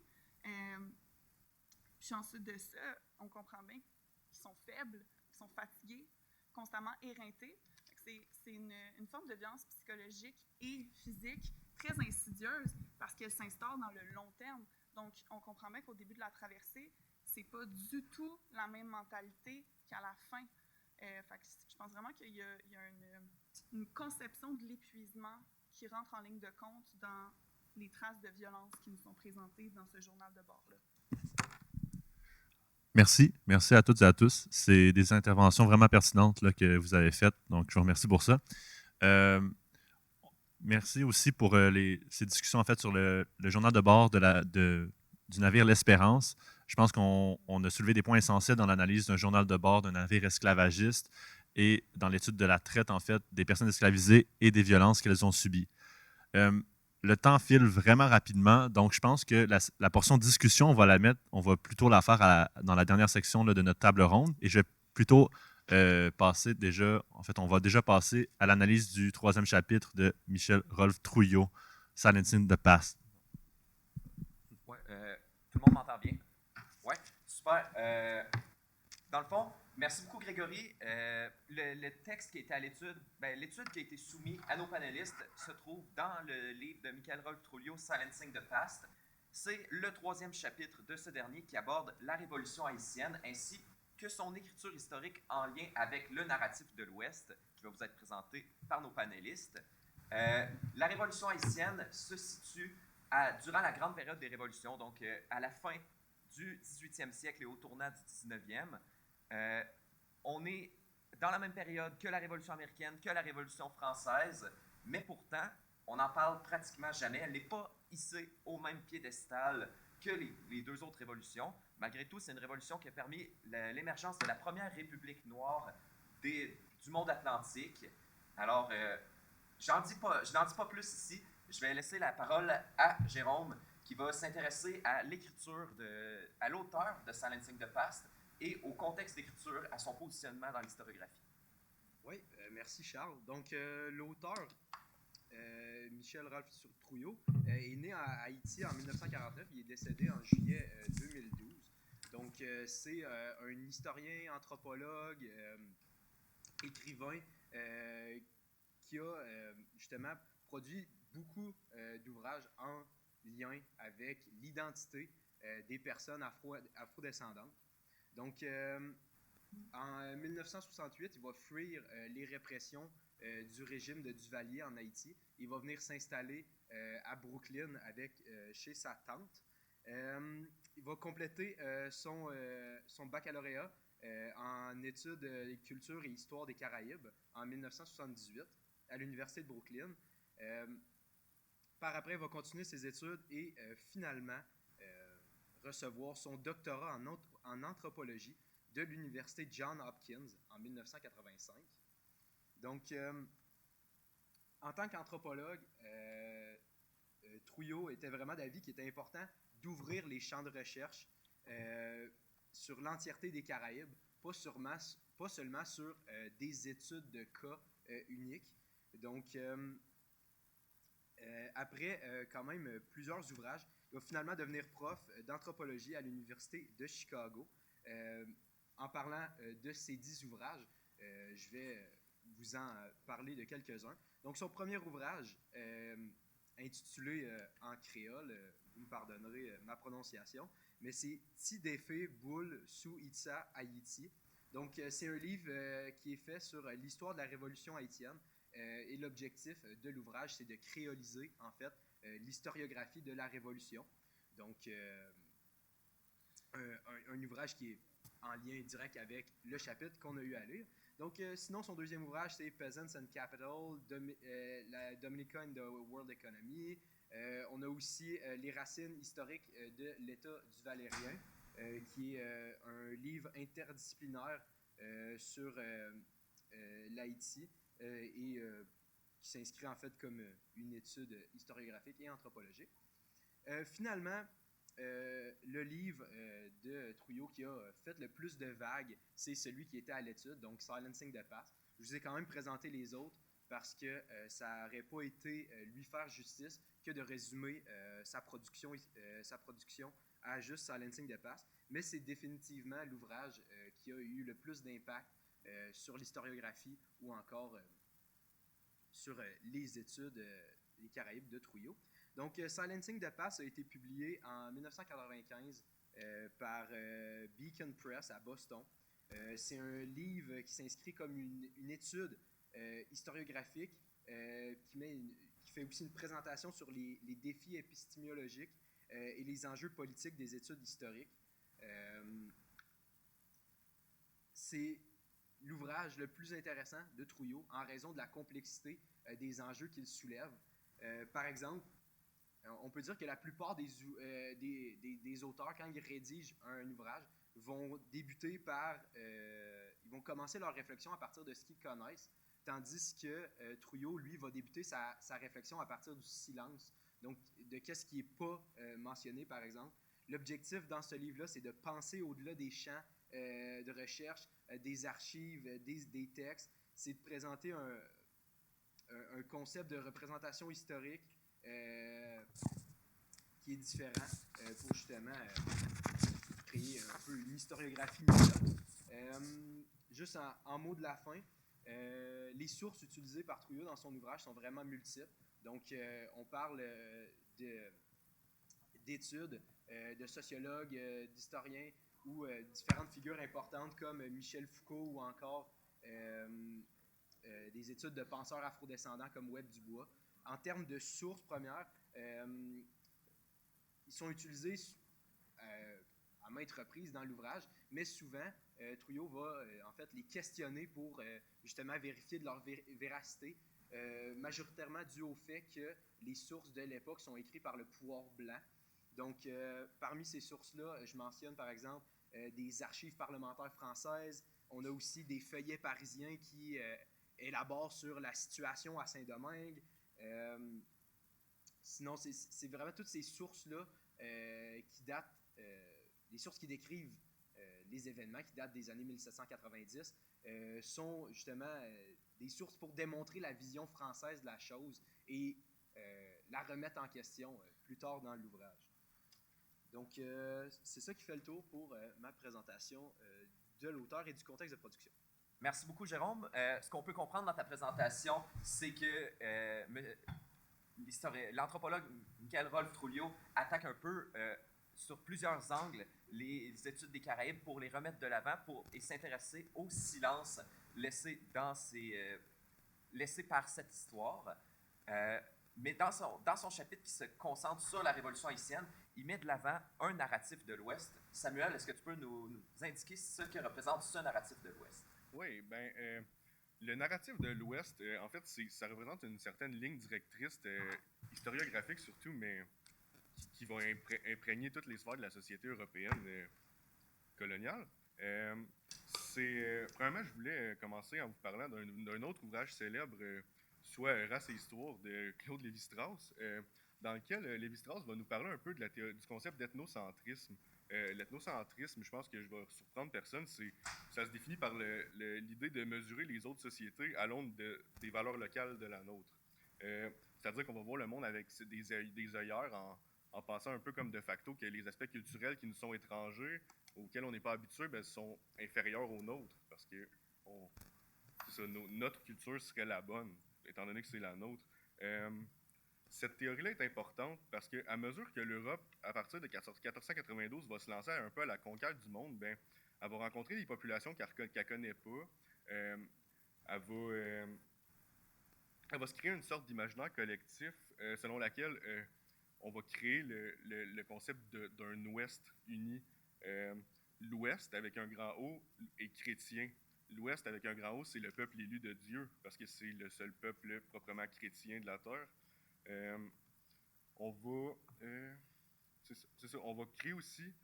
Speaker 9: Puis ensuite de ça, on comprend bien qu'ils sont faibles, qu'ils sont fatigués, constamment éreintés. C'est une forme de violence psychologique et physique très insidieuse parce qu'elle s'instaure dans le long terme. Donc, on comprend bien qu'au début de la traversée, c'est pas du tout la même mentalité qu'à la fin. Fait que je pense vraiment qu'il y a une conception de l'épuisement qui rentre en ligne de compte dans les traces de violence qui nous sont présentées dans ce journal de bord-là.
Speaker 5: Merci. Merci à toutes et à tous. C'est des interventions vraiment pertinentes là, que vous avez faites. Donc, je vous remercie pour ça. Merci aussi pour ces discussions en fait, sur le journal de bord du navire L'Espérance. Je pense qu'on a soulevé des points essentiels dans l'analyse d'un journal de bord d'un navire esclavagiste et dans l'étude de la traite en fait, des personnes esclavisées et des violences qu'elles ont subies. Le temps file vraiment rapidement, donc je pense que la portion discussion, on va plutôt la faire dans la dernière section là, de notre table ronde. Et je vais plutôt passer déjà, en fait, on va déjà passer à l'analyse du 3e chapitre de Michel Rolf Trouillot, Silencing the Past.
Speaker 2: Ouais, tout le monde m'entend bien? Oui, super. Dans le fond, merci beaucoup, Grégory. Le texte qui était à l'étude, l'étude qui a été soumise à nos panélistes se trouve dans le livre de Michel Rolf Trouillot, Silencing the Past. C'est le 3e chapitre de ce dernier qui aborde la Révolution haïtienne ainsi que son écriture historique en lien avec le narratif de l'Ouest qui va vous être présenté par nos panélistes. La Révolution haïtienne se situe durant la grande période des révolutions, donc à la fin du 18e siècle et au tournant du 19e. On est dans la même période que la Révolution américaine, que la Révolution française, mais pourtant, on n'en parle pratiquement jamais. Elle n'est pas hissée au même piédestal que les deux autres révolutions. Malgré tout, c'est une révolution qui a permis l'émergence de la première république noire du monde atlantique. Alors, je n'en dis pas plus ici. Je vais laisser la parole à Jérôme, qui va s'intéresser à l'écriture, à l'auteur de Silencing the Past et au contexte d'écriture, à son positionnement dans l'historiographie.
Speaker 8: Oui, merci Charles. Donc, l'auteur, Michel Rolf Trouillot, est né à Haïti en 1949. Il est décédé en juillet 2012. Donc, c'est un historien, anthropologue, écrivain qui a justement produit beaucoup d'ouvrages en lien avec l'identité des personnes afrodescendantes. Donc, en 1968, il va fuir les répressions du régime de Duvalier en Haïti. Il va venir s'installer à Brooklyn chez sa tante. Il va compléter son baccalauréat en études culture et histoire des Caraïbes en 1978 à l'Université de Brooklyn. Par après, il va continuer ses études et finalement recevoir son doctorat en anthropologie de l'Université Johns Hopkins en 1985. Donc, en tant qu'anthropologue, Trouillot était vraiment d'avis qu'il était important d'ouvrir les champs de recherche sur l'entièreté des Caraïbes, pas seulement sur des études de cas uniques. Donc, après quand même plusieurs ouvrages, il va finalement devenir prof d'anthropologie à l'Université de Chicago. En parlant de ces 10 ouvrages, je vais vous en parler de quelques-uns. Donc, son premier ouvrage, intitulé en créole, vous me pardonnerez ma prononciation, mais c'est Tidéfé Boule sous Itza Haïti. Donc, c'est un livre qui est fait sur l'histoire de la Révolution haïtienne. Et l'objectif de l'ouvrage, c'est de créoliser, en fait, l'historiographie de la Révolution. Donc, un ouvrage qui est en lien direct avec le chapitre qu'on a eu à lire. Donc, sinon, son deuxième ouvrage, c'est Peasants and Capital, la Dominica and the World Economy. On a aussi Les racines historiques de l'État du Valérien, qui est un livre interdisciplinaire sur l'Haïti et qui s'inscrit en fait comme une étude historiographique et anthropologique. Finalement, le livre de Trouillot qui a fait le plus de vagues, c'est celui qui était à l'étude, donc Silencing the Past. Je vous ai quand même présenté les autres parce que ça n'aurait pas été lui faire justice que de résumer sa production à juste Silencing the Past, mais c'est définitivement l'ouvrage qui a eu le plus d'impact sur l'historiographie ou encore sur les études des Caraïbes de Trouillot. Donc, Silencing the Past a été publié en 1995 par Beacon Press à Boston. C'est un livre qui s'inscrit comme une étude historiographique qui fait aussi une présentation sur les défis épistémologiques et les enjeux politiques des études historiques. C'est l'ouvrage le plus intéressant de Trouillot en raison de la complexité des enjeux qu'il soulève. Par exemple, on peut dire que la plupart des auteurs, quand ils rédigent un ouvrage, vont débuter par... ils vont commencer leur réflexion à partir de ce qu'ils connaissent, tandis que Trouillot, lui, va débuter sa réflexion à partir du silence, donc de qu'est-ce qui n'est pas mentionné, par exemple. L'objectif dans ce livre-là, c'est de penser au-delà des champs de recherche, des archives, des textes. C'est de présenter un concept de représentation historique qui est différent pour justement créer un peu une historiographie méthode. Juste en mot de la fin, les sources utilisées par Trouillot dans son ouvrage sont vraiment multiples. Donc, on parle d'études, de sociologues, d'historiens ou différentes figures importantes comme Michel Foucault ou encore des études de penseurs afrodescendants comme Webb Dubois. En termes de sources premières, ils sont utilisés à maintes reprises dans l'ouvrage, mais souvent, Trouillot va en fait les questionner pour justement vérifier de leur véracité, majoritairement dû au fait que les sources de l'époque sont écrites par le pouvoir blanc. Donc, parmi ces sources-là, je mentionne par exemple des archives parlementaires françaises. On a aussi des feuillets parisiens qui élaborent sur la situation à Saint-Domingue. Sinon, c'est vraiment toutes ces sources-là qui datent, les sources qui décrivent les événements qui datent des années 1790 sont justement des sources pour démontrer la vision française de la chose et la remettre en question plus tard dans l'ouvrage. Donc, c'est ça qui fait le tour pour ma présentation de l'auteur et du contexte de production.
Speaker 2: Merci beaucoup, Jérôme. Ce qu'on peut comprendre dans ta présentation, c'est que l'anthropologue Michael Rolf Trouillot attaque un peu sur plusieurs angles les études des Caraïbes pour les remettre de l'avant et s'intéresser au silence laissé par cette histoire. Mais dans son chapitre qui se concentre sur la Révolution haïtienne, il met de l'avant un narratif de l'Ouest. Samuel, est-ce que tu peux nous indiquer ce que représente ce narratif de l'Ouest?
Speaker 4: Oui, le narratif de l'Ouest, en fait, ça représente une certaine ligne directrice historiographique surtout, mais qui va imprégner toutes les sphères de la société européenne coloniale. Premièrement, je voulais commencer en vous parlant d'un autre ouvrage célèbre, soit Race et Histoire de Claude Lévi-Strauss, dans lequel Lévi-Strauss va nous parler un peu du concept d'ethnocentrisme. L'ethnocentrisme, je pense que je vais surprendre personne, ça se définit par l'idée de mesurer les autres sociétés à l'aune des valeurs locales de la nôtre. C'est-à-dire qu'on va voir le monde avec des œillères en pensant un peu comme de facto que les aspects culturels qui nous sont étrangers, auxquels on n'est pas habitué, sont inférieurs aux nôtres, parce que notre culture serait la bonne, étant donné que c'est la nôtre. Cette théorie-là est importante parce qu'à mesure que l'Europe, à partir de 1492, va se lancer un peu à la conquête du monde, elle va rencontrer des populations qu'elle ne connaît pas. Elle va se créer une sorte d'imaginaire collectif selon laquelle on va créer le concept d'un Ouest uni. l'Ouest, avec un grand O, est chrétien. L'Ouest, avec un grand O, c'est le peuple élu de Dieu, parce que c'est le seul peuple proprement chrétien de la Terre. On va... c'est ça, on va créer aussi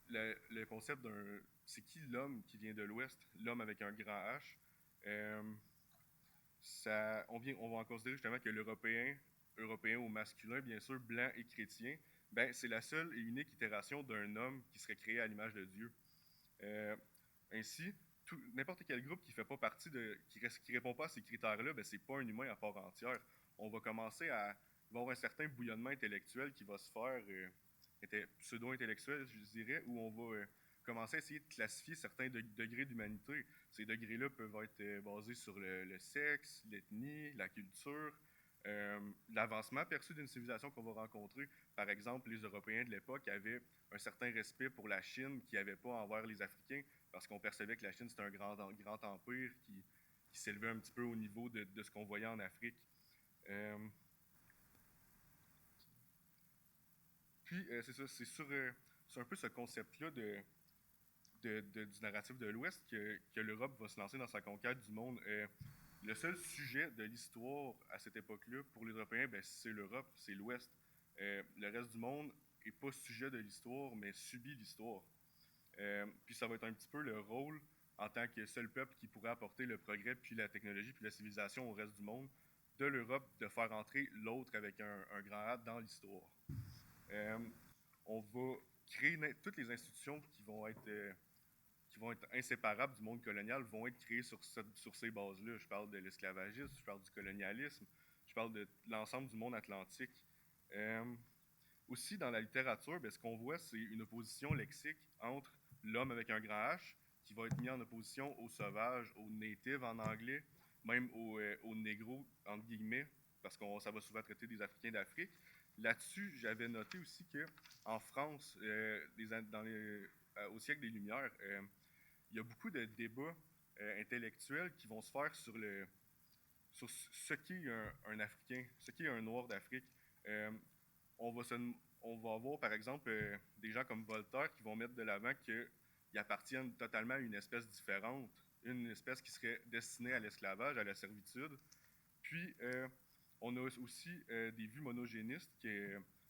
Speaker 4: le concept d'un... C'est qui l'homme qui vient de l'Ouest? L'homme avec un grand H. On va en considérer justement que l'Européen au masculin, bien sûr, blanc et chrétien, ben, c'est la seule et unique itération d'un homme qui serait créé à l'image de Dieu. Ainsi, n'importe quel groupe qui fait pas partie qui répond pas à ces critères-là, ben, c'est pas un humain à part entière. On va commencer à avoir un certain bouillonnement intellectuel qui va se faire, pseudo-intellectuel, je dirais, où on va commencer à essayer de classifier certains degrés d'humanité. Ces degrés-là peuvent être basés sur le sexe, l'ethnie, la culture, l'avancement perçu d'une civilisation qu'on va rencontrer. Par exemple, les Européens de l'époque avaient un certain respect pour la Chine qu'ils n'avaient pas envers les Africains, parce qu'on percevait que la Chine, c'était un grand empire qui s'élevait un petit peu au niveau de ce qu'on voyait en Afrique. Puis, c'est ça, c'est un peu ce concept-là du narratif de l'Ouest que l'Europe va se lancer dans sa conquête du monde. Le seul sujet de l'histoire à cette époque-là, pour les Européens, ben, c'est l'Europe, c'est l'Ouest. Le reste du monde n'est pas sujet de l'histoire, mais subit l'histoire. Puis ça va être un petit peu le rôle, en tant que seul peuple qui pourrait apporter le progrès, puis la technologie, puis la civilisation au reste du monde, de l'Europe, de faire entrer l'autre avec un grand A dans l'histoire. On va créer toutes les institutions qui vont être inséparables du monde colonial, vont être créées sur ces bases-là. Je parle de l'esclavagisme, je parle du colonialisme, je parle de l'ensemble du monde atlantique. Aussi, dans la littérature, ben, ce qu'on voit, c'est une opposition lexique entre l'homme avec un grand H, qui va être mis en opposition aux sauvages, aux natives en anglais, même aux négros, entre guillemets, parce que ça va souvent traiter des Africains d'Afrique. Là-dessus, j'avais noté aussi qu'en France, au siècle des Lumières, il y a beaucoup de débats intellectuels qui vont se faire sur ce qu'est un Africain, ce qu'est un Noir d'Afrique. On va avoir, par exemple, des gens comme Voltaire qui vont mettre de l'avant qu'ils appartiennent totalement à une espèce différente, une espèce qui serait destinée à l'esclavage, à la servitude. Puis, on a aussi des vues monogénistes,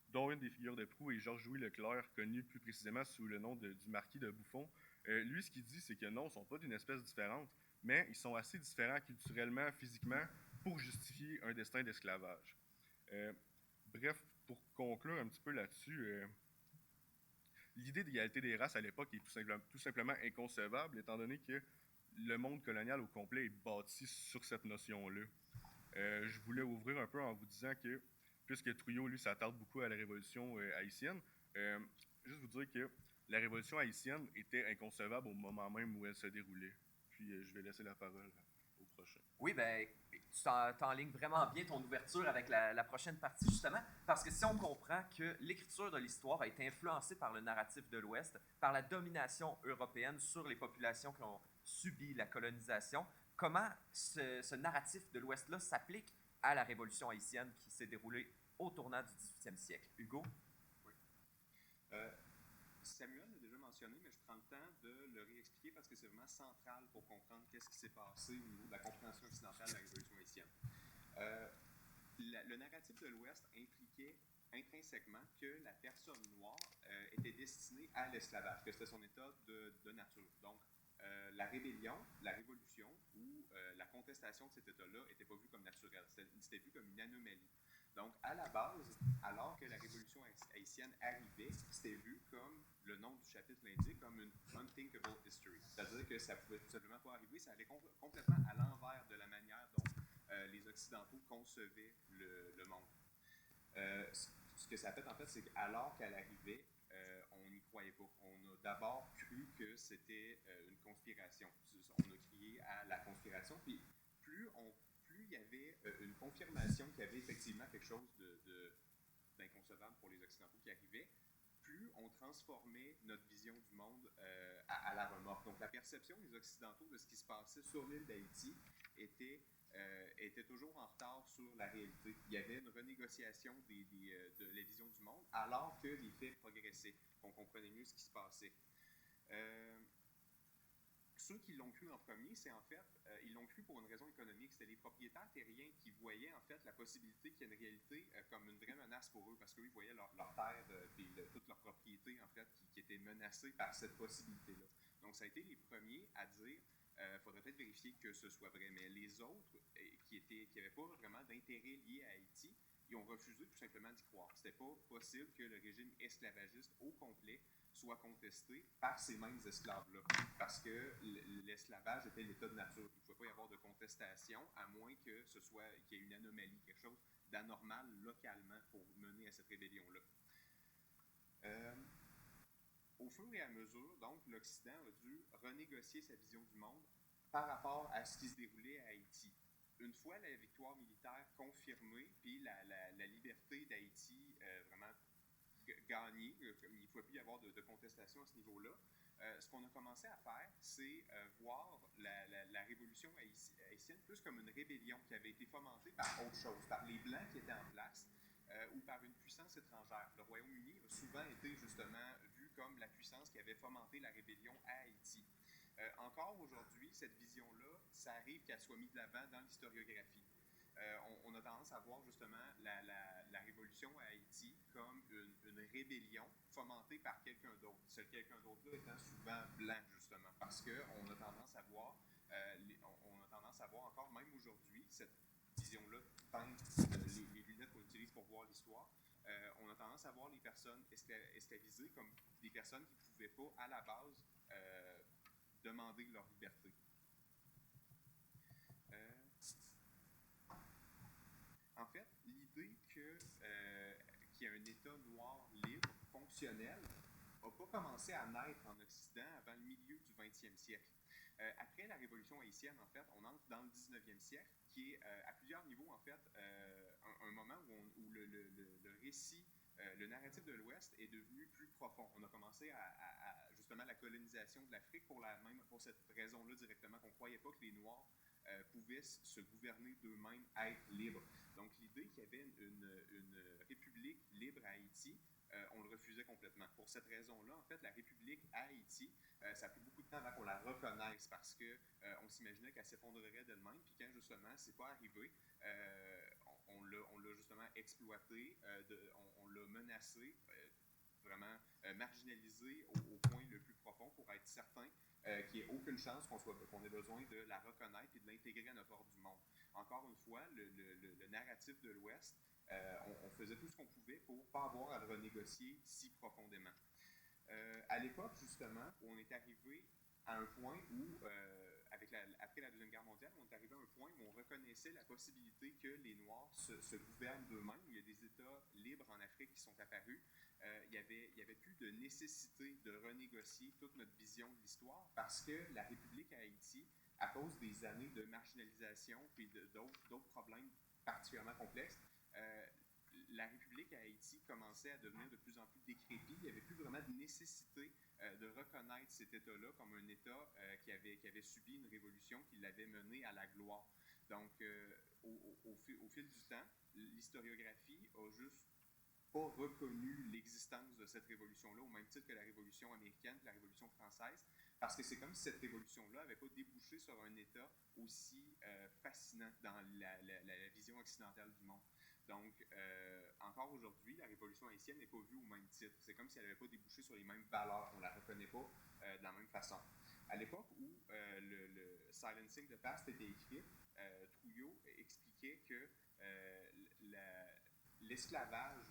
Speaker 4: dont une des figures de proue est Georges-Louis Leclerc, connu plus précisément sous le nom du marquis de Buffon. Lui, ce qu'il dit, c'est que non, ils ne sont pas d'une espèce différente, mais ils sont assez différents culturellement, physiquement, pour justifier un destin d'esclavage. Bref, pour conclure un petit peu là-dessus, l'idée d'égalité des races à l'époque est tout simplement inconcevable, étant donné que le monde colonial au complet est bâti sur cette notion-là. Je voulais ouvrir un peu en vous disant que, puisque Trouillot, lui, s'attarde beaucoup à la Révolution haïtienne, juste vous dire que la Révolution haïtienne était inconcevable au moment même où elle se déroulait. Puis je vais laisser la parole au prochain.
Speaker 2: Oui, ben, tu t'enlignes vraiment bien ton ouverture avec la prochaine partie, justement, parce que si on comprend que l'écriture de l'histoire a été influencée par le narratif de l'Ouest, par la domination européenne sur les populations qui ont subi la colonisation, comment ce narratif de l'Ouest-là s'applique à la Révolution haïtienne qui s'est déroulée au tournant du 18e siècle? Hugo?
Speaker 7: Oui. Samuel l'a déjà mentionné, mais je prends le temps de le réexpliquer parce que c'est vraiment central pour comprendre qu'est-ce qui s'est passé au niveau de la compréhension occidentale de la Révolution haïtienne. Le narratif de l'Ouest impliquait intrinsèquement que la personne noire était destinée à l'esclavage, que c'était son état de nature. Donc, la rébellion, la révolution ou la contestation de cet état-là n'était pas vue comme naturelle, c'était vu comme une anomalie. Donc, à la base, alors que la révolution haïtienne arrivait, c'était vu comme, le nom du chapitre l'indique, comme une unthinkable history. C'est-à-dire que ça pouvait tout simplement pas arriver, ça allait complètement à l'envers de la manière dont les Occidentaux concevaient le monde. Ce que ça a fait, en fait, c'est qu'alors qu'elle arrivait, on n'y croyait pas. On a d'abord cru que c'était une conspiration. On a crié à la conspiration, puis plus il y avait une confirmation qu'il y avait effectivement quelque chose d'inconcevable pour les Occidentaux qui arrivait, plus on transformait notre vision du monde à la remorque. Donc la perception des Occidentaux de ce qui se passait sur l'île d'Haïti était toujours en retard sur la réalité. Il y avait une renégociation de la vision du monde, alors que les faits progressaient, qu'on comprenait mieux ce qui se passait. Ceux qui l'ont cru en premier, c'est en fait, ils l'ont cru pour une raison économique. C'était les propriétaires terriens qui voyaient en fait la possibilité qu'il y ait une réalité comme une vraie menace pour eux, parce qu'eux, ils voyaient leur terre et toute leur propriété en fait qui était menacée par cette possibilité-là. Donc, ça a été les premiers à dire faudrait peut-être vérifier que ce soit vrai. Mais les autres, qui n'avaient pas vraiment d'intérêt lié à Haïti, ils ont refusé tout simplement d'y croire. C'était pas possible que le régime esclavagiste au complet soit contesté par ces mêmes esclaves-là. Parce que l'esclavage était l'état de nature. Il ne pouvait pas y avoir de contestation, à moins que ce soit qu'il y ait une anomalie, quelque chose d'anormal localement pour mener à cette rébellion-là. Au fur et à mesure, donc, l'Occident a dû renégocier sa vision du monde par rapport à ce qui se déroulait à Haïti. Une fois la victoire militaire confirmée, puis la liberté d'Haïti vraiment gagnée, il ne pouvait plus y avoir de contestation à ce niveau-là, ce qu'on a commencé à faire, c'est voir la révolution haïtienne plus comme une rébellion qui avait été fomentée par autre chose, par les Blancs qui étaient en place, ou par une puissance étrangère. Le Royaume-Uni a souvent été justement vu comme la puissance qui avait fomenté la rébellion à Haïti. Encore aujourd'hui, cette vision-là, ça arrive qu'elle soit mise de l'avant dans l'historiographie. On a tendance à voir justement la révolution à Haïti comme une rébellion fomentée par quelqu'un d'autre. Ce quelqu'un d'autre-là étant souvent blanc, justement, parce qu'on a tendance à voir, on a tendance à voir encore, même aujourd'hui, cette vision-là teinte les lunettes qu'on utilise pour voir l'histoire. On a tendance à voir les personnes esclavisées comme des personnes qui ne pouvaient pas, à la base, demander leur liberté. En fait, l'idée qu'il y a un État noir libre, fonctionnel, n'a pas commencé à naître en Occident avant le milieu du 20e siècle. Après la Révolution haïtienne, en fait, on entre dans le 19e siècle, qui est à plusieurs niveaux, en fait, un moment où le récit, le narratif de l'Ouest est devenu plus profond. On a commencé à justement la colonisation de l'Afrique pour cette raison-là directement, qu'on ne croyait pas que les Noirs pouvaient se gouverner d'eux-mêmes, être libres. Donc, l'idée qu'il y avait une république libre à Haïti, on le refusait complètement. Pour cette raison-là, en fait, la République à Haïti, ça a pris beaucoup de temps avant qu'on la reconnaisse parce qu'on s'imaginait qu'elle s'effondrerait d'elle-même. Puis quand, justement, c'est pas arrivé, on l'a justement exploité, on l'a menacé, vraiment marginalisé au point le plus profond pour être certain qu'il n'y ait aucune chance qu'on ait besoin de la reconnaître et de l'intégrer à notre ordre du monde. Encore une fois, le narratif de l'Ouest, on faisait tout ce qu'on pouvait pour ne pas avoir à le renégocier si profondément. À l'époque, justement, où on est arrivé à un point où, après la Deuxième Guerre mondiale, on est arrivé à un point où on reconnaissait la possibilité que les Noirs se gouvernent d'eux-mêmes. Il y a des États libres en Afrique qui sont apparus. Il n'y avait plus de nécessité de renégocier toute notre vision de l'histoire parce que la République à Haïti, à cause des années de marginalisation et d'autres problèmes particulièrement complexes, la République à Haïti commençait à devenir de plus en plus décrépite. Il n'y avait plus vraiment de nécessité de reconnaître cet État-là comme un État qui avait subi une révolution qui l'avait mené à la gloire. Donc, au fil du temps, l'historiographie a juste pas reconnu l'existence de cette révolution-là, au même titre que la Révolution américaine et la Révolution française, parce que c'est comme si cette révolution-là n'avait pas débouché sur un État aussi fascinant dans la vision occidentale du monde. Donc, encore aujourd'hui, la Révolution haïtienne n'est pas vue au même titre. C'est comme si elle n'avait pas débouché sur les mêmes valeurs. On ne la reconnaît pas de la même façon. À l'époque où le Silencing the Past était écrit, Trouillot expliquait que l'esclavage,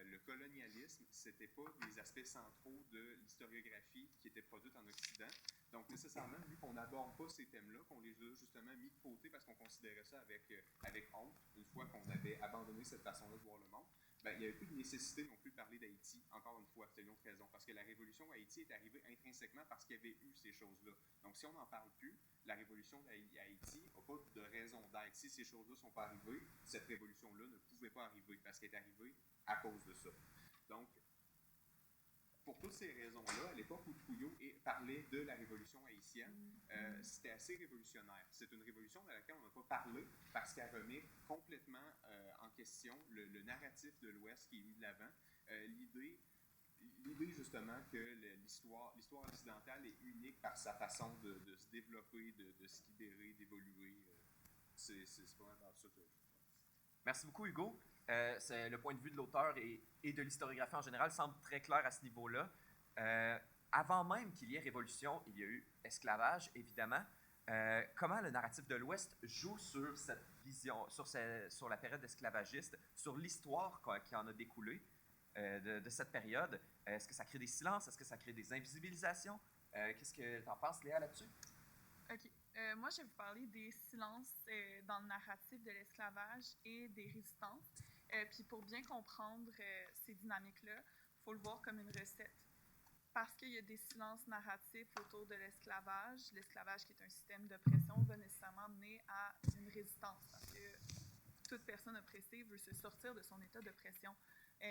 Speaker 7: le colonialisme, c'était pas des aspects centraux de l'historiographie qui était produite en Occident. Donc, nécessairement, vu qu'on n'aborde pas ces thèmes-là, qu'on les a justement mis de côté parce qu'on considérait ça avec honte, une fois qu'on avait abandonné cette façon-là de voir le monde, ben, il n'y avait plus de nécessité non plus de parler d'Haïti, encore une fois, c'est une autre raison, parce que la révolution Haïti est arrivée intrinsèquement parce qu'il y avait eu ces choses-là. Donc, si on n'en parle plus, la révolution d'Haïti n'a pas de raison d'être. Si ces choses-là ne sont pas arrivées, cette révolution-là ne pouvait pas arriver parce qu'elle est arrivée à cause de ça. Donc, pour toutes ces raisons-là, à l'époque où Trouillot parlait de la révolution haïtienne, c'était assez révolutionnaire. C'est une révolution de laquelle on n'a pas parlé parce qu'elle remet complètement en question le narratif de l'Ouest qui est mis de l'avant. l'idée justement que l'histoire occidentale est unique par sa façon de se développer, de se libérer, d'évoluer. C'est pas mal dans ça que je pense.
Speaker 2: Merci beaucoup, Hugo. Le point de vue de l'auteur et de l'historiographie en général semble très clair à ce niveau-là. Avant même qu'il y ait révolution, il y a eu esclavage, évidemment. Comment le narratif de l'Ouest joue sur cette vision, sur la période esclavagiste, sur l'histoire qui en a découlé de cette période? Est-ce que ça crée des silences? Est-ce que ça crée des invisibilisations? Qu'est-ce que tu en penses, Léa, là-dessus?
Speaker 9: OK. Moi, je vais vous parler des silences dans le narratif de l'esclavage et des résistances. Puis pour bien comprendre ces dynamiques-là, il faut le voir comme une recette. Parce qu'il y a des silences narratifs autour de l'esclavage qui est un système d'oppression, va nécessairement mener à une résistance. Parce que toute personne oppressée veut se sortir de son état d'oppression,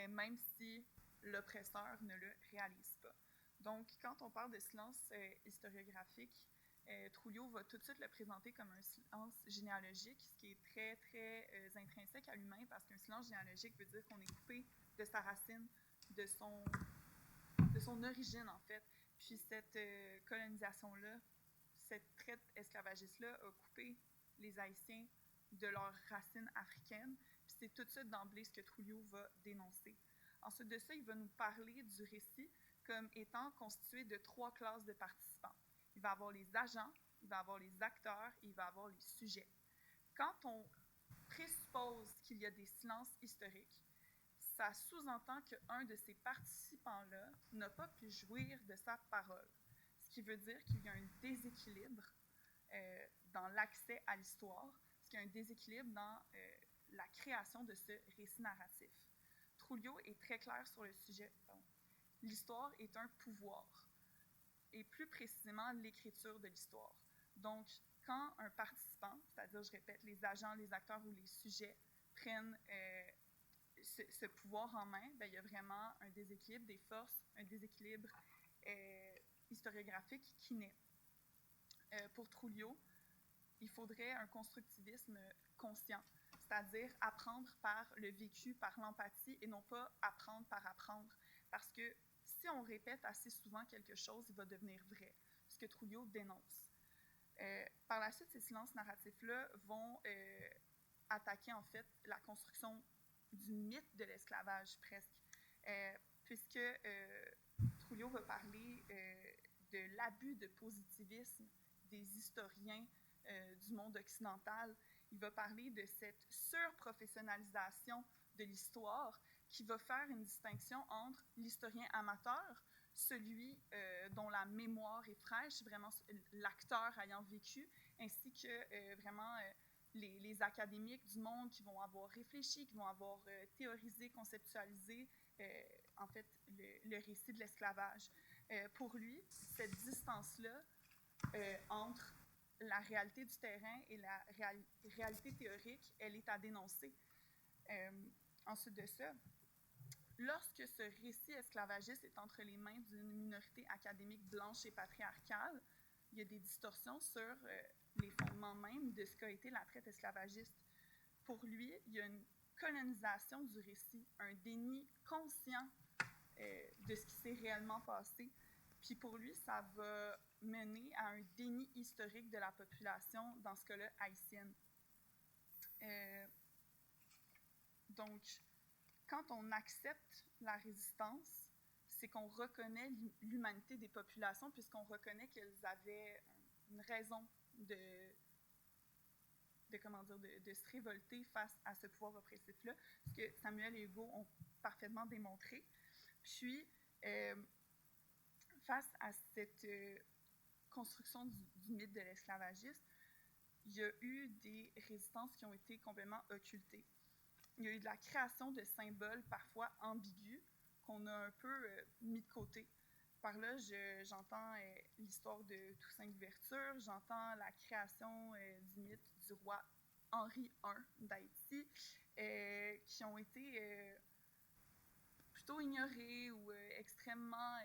Speaker 9: même si l'oppresseur ne le réalise pas. Donc, quand on parle de silence historiographique, Trujillo va tout de suite le présenter comme un silence généalogique, ce qui est très, très intrinsèque à l'humain, parce qu'un silence généalogique veut dire qu'on est coupé de sa racine, de son origine, en fait. Puis cette colonisation-là, cette traite esclavagiste-là a coupé les Haïtiens de leurs racines africaines. Puis c'est tout de suite d'emblée ce que Trujillo va dénoncer. Ensuite de ça, il va nous parler du récit comme étant constitué de 3 classes de participants. Il va avoir les agents, il va avoir les acteurs et il va avoir les sujets. Quand on présuppose qu'il y a des silences historiques, ça sous-entend qu'un de ces participants-là n'a pas pu jouir de sa parole. Ce qui veut dire qu'il y a un déséquilibre dans l'accès à l'histoire, ce qui est un déséquilibre dans la création de ce récit narratif. Trujillo est très clair sur le sujet. L'histoire est un pouvoir, et plus précisément l'écriture de l'histoire. Donc, quand un participant, c'est-à-dire, je répète, les agents, les acteurs ou les sujets prennent ce pouvoir en main, bien, il y a vraiment un déséquilibre des forces, un déséquilibre historiographique qui naît. Pour Trujillo, il faudrait un constructivisme conscient, c'est-à-dire apprendre par le vécu, par l'empathie, et non pas apprendre par apprendre. Parce que si on répète assez souvent quelque chose, il va devenir vrai, ce que Trujillo dénonce. Par la suite, ces silences narratifs-là vont attaquer en fait la construction du mythe de l'esclavage presque, puisque Trujillo va parler de l'abus de positivisme des historiens du monde occidental. Il va parler de cette surprofessionnalisation de l'histoire qui va faire une distinction entre l'historien amateur, celui dont la mémoire est fraîche, vraiment l'acteur ayant vécu, ainsi que vraiment les académiques du monde qui vont avoir réfléchi, qui vont avoir théorisé, conceptualisé en fait le récit de l'esclavage. Pour lui, cette distance-là entre la réalité du terrain et la réalité théorique, elle est à dénoncer. Ensuite de ça, lorsque ce récit esclavagiste est entre les mains d'une minorité académique blanche et patriarcale, il y a des distorsions sur les fondements même de ce qu'a été la traite esclavagiste. Pour lui, il y a une colonisation du récit, un déni conscient de ce qui s'est réellement passé. Puis pour lui, ça va mener à un déni historique de la population, dans ce cas-là, haïtienne. Donc, quand on accepte la résistance, c'est qu'on reconnaît l'humanité des populations, puisqu'on reconnaît qu'elles avaient une raison de se révolter face à ce pouvoir oppressif-là, ce que Samuel et Hugo ont parfaitement démontré. Puis, face à cette construction du mythe de l'esclavagiste, il y a eu des résistances qui ont été complètement occultées. Il y a eu de la création de symboles parfois ambigus qu'on a un peu mis de côté. Par là, j'entends l'histoire de Toussaint Louverture, j'entends la création du mythe du roi Henri I d'Haïti, qui ont été plutôt ignorés ou extrêmement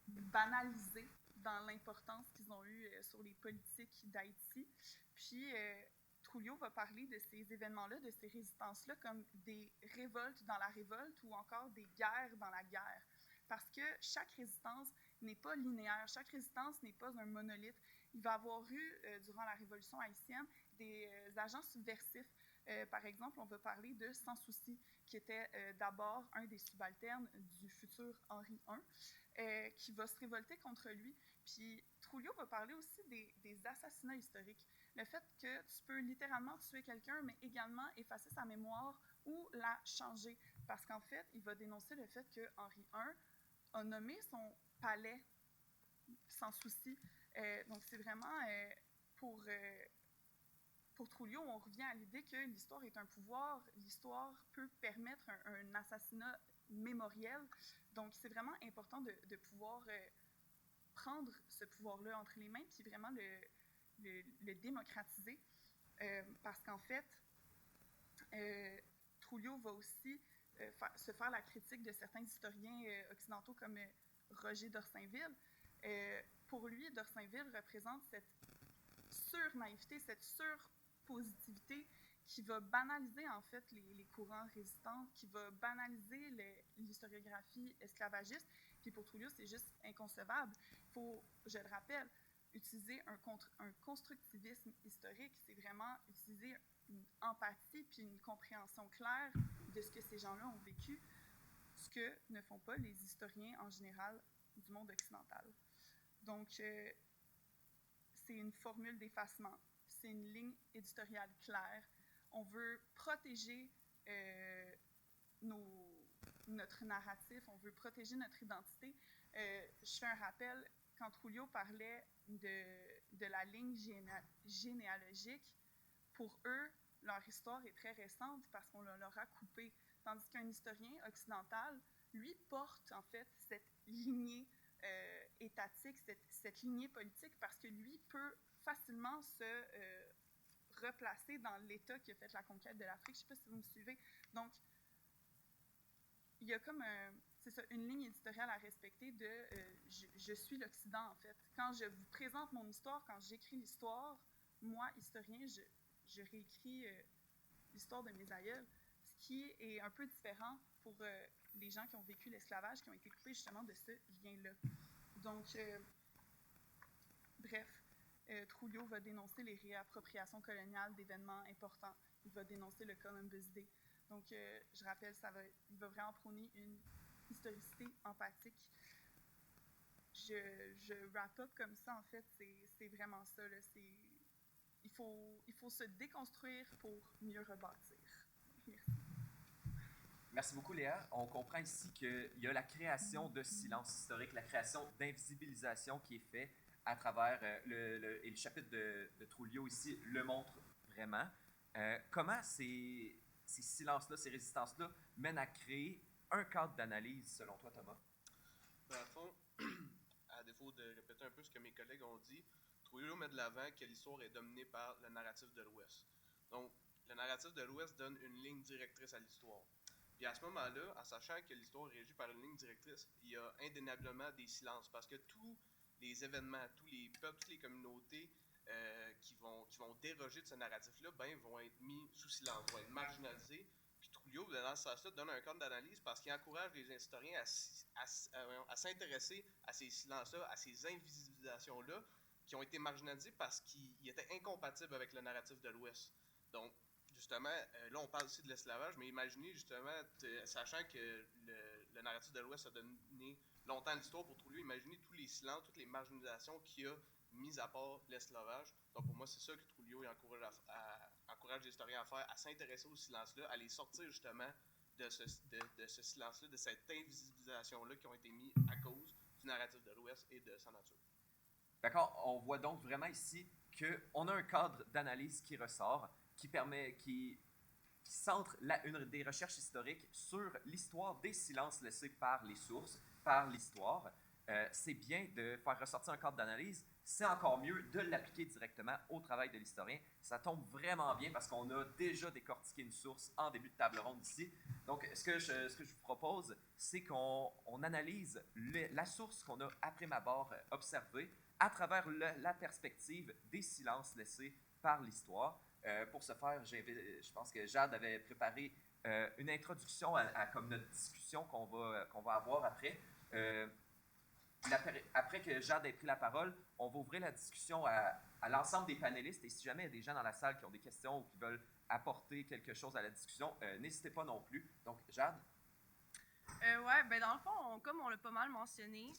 Speaker 9: banalisés dans l'importance qu'ils ont eue sur les politiques d'Haïti. Puis, Trujillo va parler de ces événements-là, de ces résistances-là, comme des révoltes dans la révolte ou encore des guerres dans la guerre. Parce que chaque résistance n'est pas linéaire, chaque résistance n'est pas un monolithe. Il va y avoir eu, durant la Révolution haïtienne, des agents subversifs. Par exemple, on va parler de Sans Souci, qui était d'abord un des subalternes du futur Henri I, qui va se révolter contre lui. Puis Trujillo va parler aussi des assassinats historiques. Le fait que tu peux littéralement tuer quelqu'un, mais également effacer sa mémoire ou la changer. Parce qu'en fait, il va dénoncer le fait que Henri I a nommé son palais Sans Souci. Donc, c'est vraiment pour Trujillo, on revient à l'idée que l'histoire est un pouvoir. L'histoire peut permettre un assassinat mémoriel. Donc, c'est vraiment important de pouvoir prendre ce pouvoir-là entre les mains puis vraiment le démocratiser. Parce qu'en fait, Trujillo va aussi se faire la critique de certains historiens occidentaux comme Roger d'Orsainville. Pour lui, d'Orsainville représente cette surnaïveté, cette surpositivité qui va banaliser en fait les courants résistants, qui va banaliser l'historiographie esclavagiste. Puis pour Trujillo, c'est juste inconcevable. Il faut, je le rappelle, utiliser un constructivisme historique, c'est vraiment utiliser une empathie puis une compréhension claire de ce que ces gens-là ont vécu, ce que ne font pas les historiens en général du monde occidental. Donc, c'est une formule d'effacement, c'est une ligne éditoriale claire. On veut protéger notre narratif, on veut protéger notre identité. Je fais un rappel, quand Trujillo parlait de la ligne généalogique, pour eux, leur histoire est très récente parce qu'on leur a coupé. Tandis qu'un historien occidental, lui, porte en fait cette lignée étatique, cette lignée politique, parce que lui peut facilement se replacer dans l'État qui a fait la conquête de l'Afrique. Je ne sais pas si vous me suivez. Donc, il y a comme une ligne éditoriale à respecter de je suis l'Occident, en fait. Quand je vous présente mon histoire, quand j'écris l'histoire, moi, historien, je réécris l'histoire de mes aïeuls, ce qui est un peu différent pour les gens qui ont vécu l'esclavage, qui ont été coupés justement de ce lien-là. Donc, bref, Trujillo va dénoncer les réappropriations coloniales d'événements importants. Il va dénoncer le Columbus Day. Donc, je rappelle, il va vraiment prôner une historicité empathique. Je wrap up comme ça, en fait, c'est vraiment ça. Là, il faut se déconstruire pour mieux rebâtir. Merci.
Speaker 2: Merci beaucoup, Léa. On comprend ici qu'il y a la création de silence historique, la création d'invisibilisation qui est faite à travers et le chapitre de Trujillo ici le montre vraiment. Comment ces silences-là, ces résistances-là mènent à créer un cadre d'analyse, selon toi, Thomas?
Speaker 6: Dans le fond, à défaut de répéter un peu ce que mes collègues ont dit, Trujillo met de l'avant que l'histoire est dominée par le narratif de l'Ouest. Donc, le narratif de l'Ouest donne une ligne directrice à l'histoire. Puis à ce moment-là, en sachant que l'histoire est régie par une ligne directrice, il y a indéniablement des silences, parce que tous les événements, tous les peuples, toutes les communautés qui vont déroger de ce narratif-là, vont être mis sous silence, vont être marginalisés. Puis Trujillo, dans ce sens-là, donne un cadre d'analyse parce qu'il encourage les historiens à s'intéresser à ces silences-là, à ces invisibilisations-là, qui ont été marginalisés parce qu'ils étaient incompatibles avec le narratif de l'Ouest. Donc, justement, là, on parle aussi de l'esclavage, mais imaginez, justement, sachant que le narratif de l'Ouest a donné longtemps à l'histoire pour Trujillo, imaginez tous les silences, toutes les marginalisations qu'il y a mis à part l'esclavage. Donc, pour moi, c'est ça que Trujillo encourage les historiens à faire, à s'intéresser aux silences-là, à les sortir, justement, de ce silence-là, de cette invisibilisation-là qui ont été mis à cause du narratif de l'Ouest et de sa nature.
Speaker 2: D'accord, on voit donc vraiment ici qu'on a un cadre d'analyse qui ressort, qui centre une des recherches historiques sur l'histoire des silences laissés par les sources, par l'histoire. C'est bien de faire ressortir un cadre d'analyse, c'est encore mieux de l'appliquer directement au travail de l'historien. Ça tombe vraiment bien parce qu'on a déjà décortiqué une source en début de table ronde ici. Donc, ce que je vous propose, c'est qu'on analyse la source qu'on a, après ma barre, observée à travers la perspective des silences laissés par l'histoire. Pour ce faire, je pense que Jade avait préparé une introduction à comme notre discussion qu'on va avoir après. Après que Jade ait pris la parole, on va ouvrir la discussion à l'ensemble des panélistes. Et si jamais il y a des gens dans la salle qui ont des questions ou qui veulent apporter quelque chose à la discussion, n'hésitez pas non plus. Donc, Jade?
Speaker 3: Ouais, ben dans le fond, comme on l'a pas mal mentionné,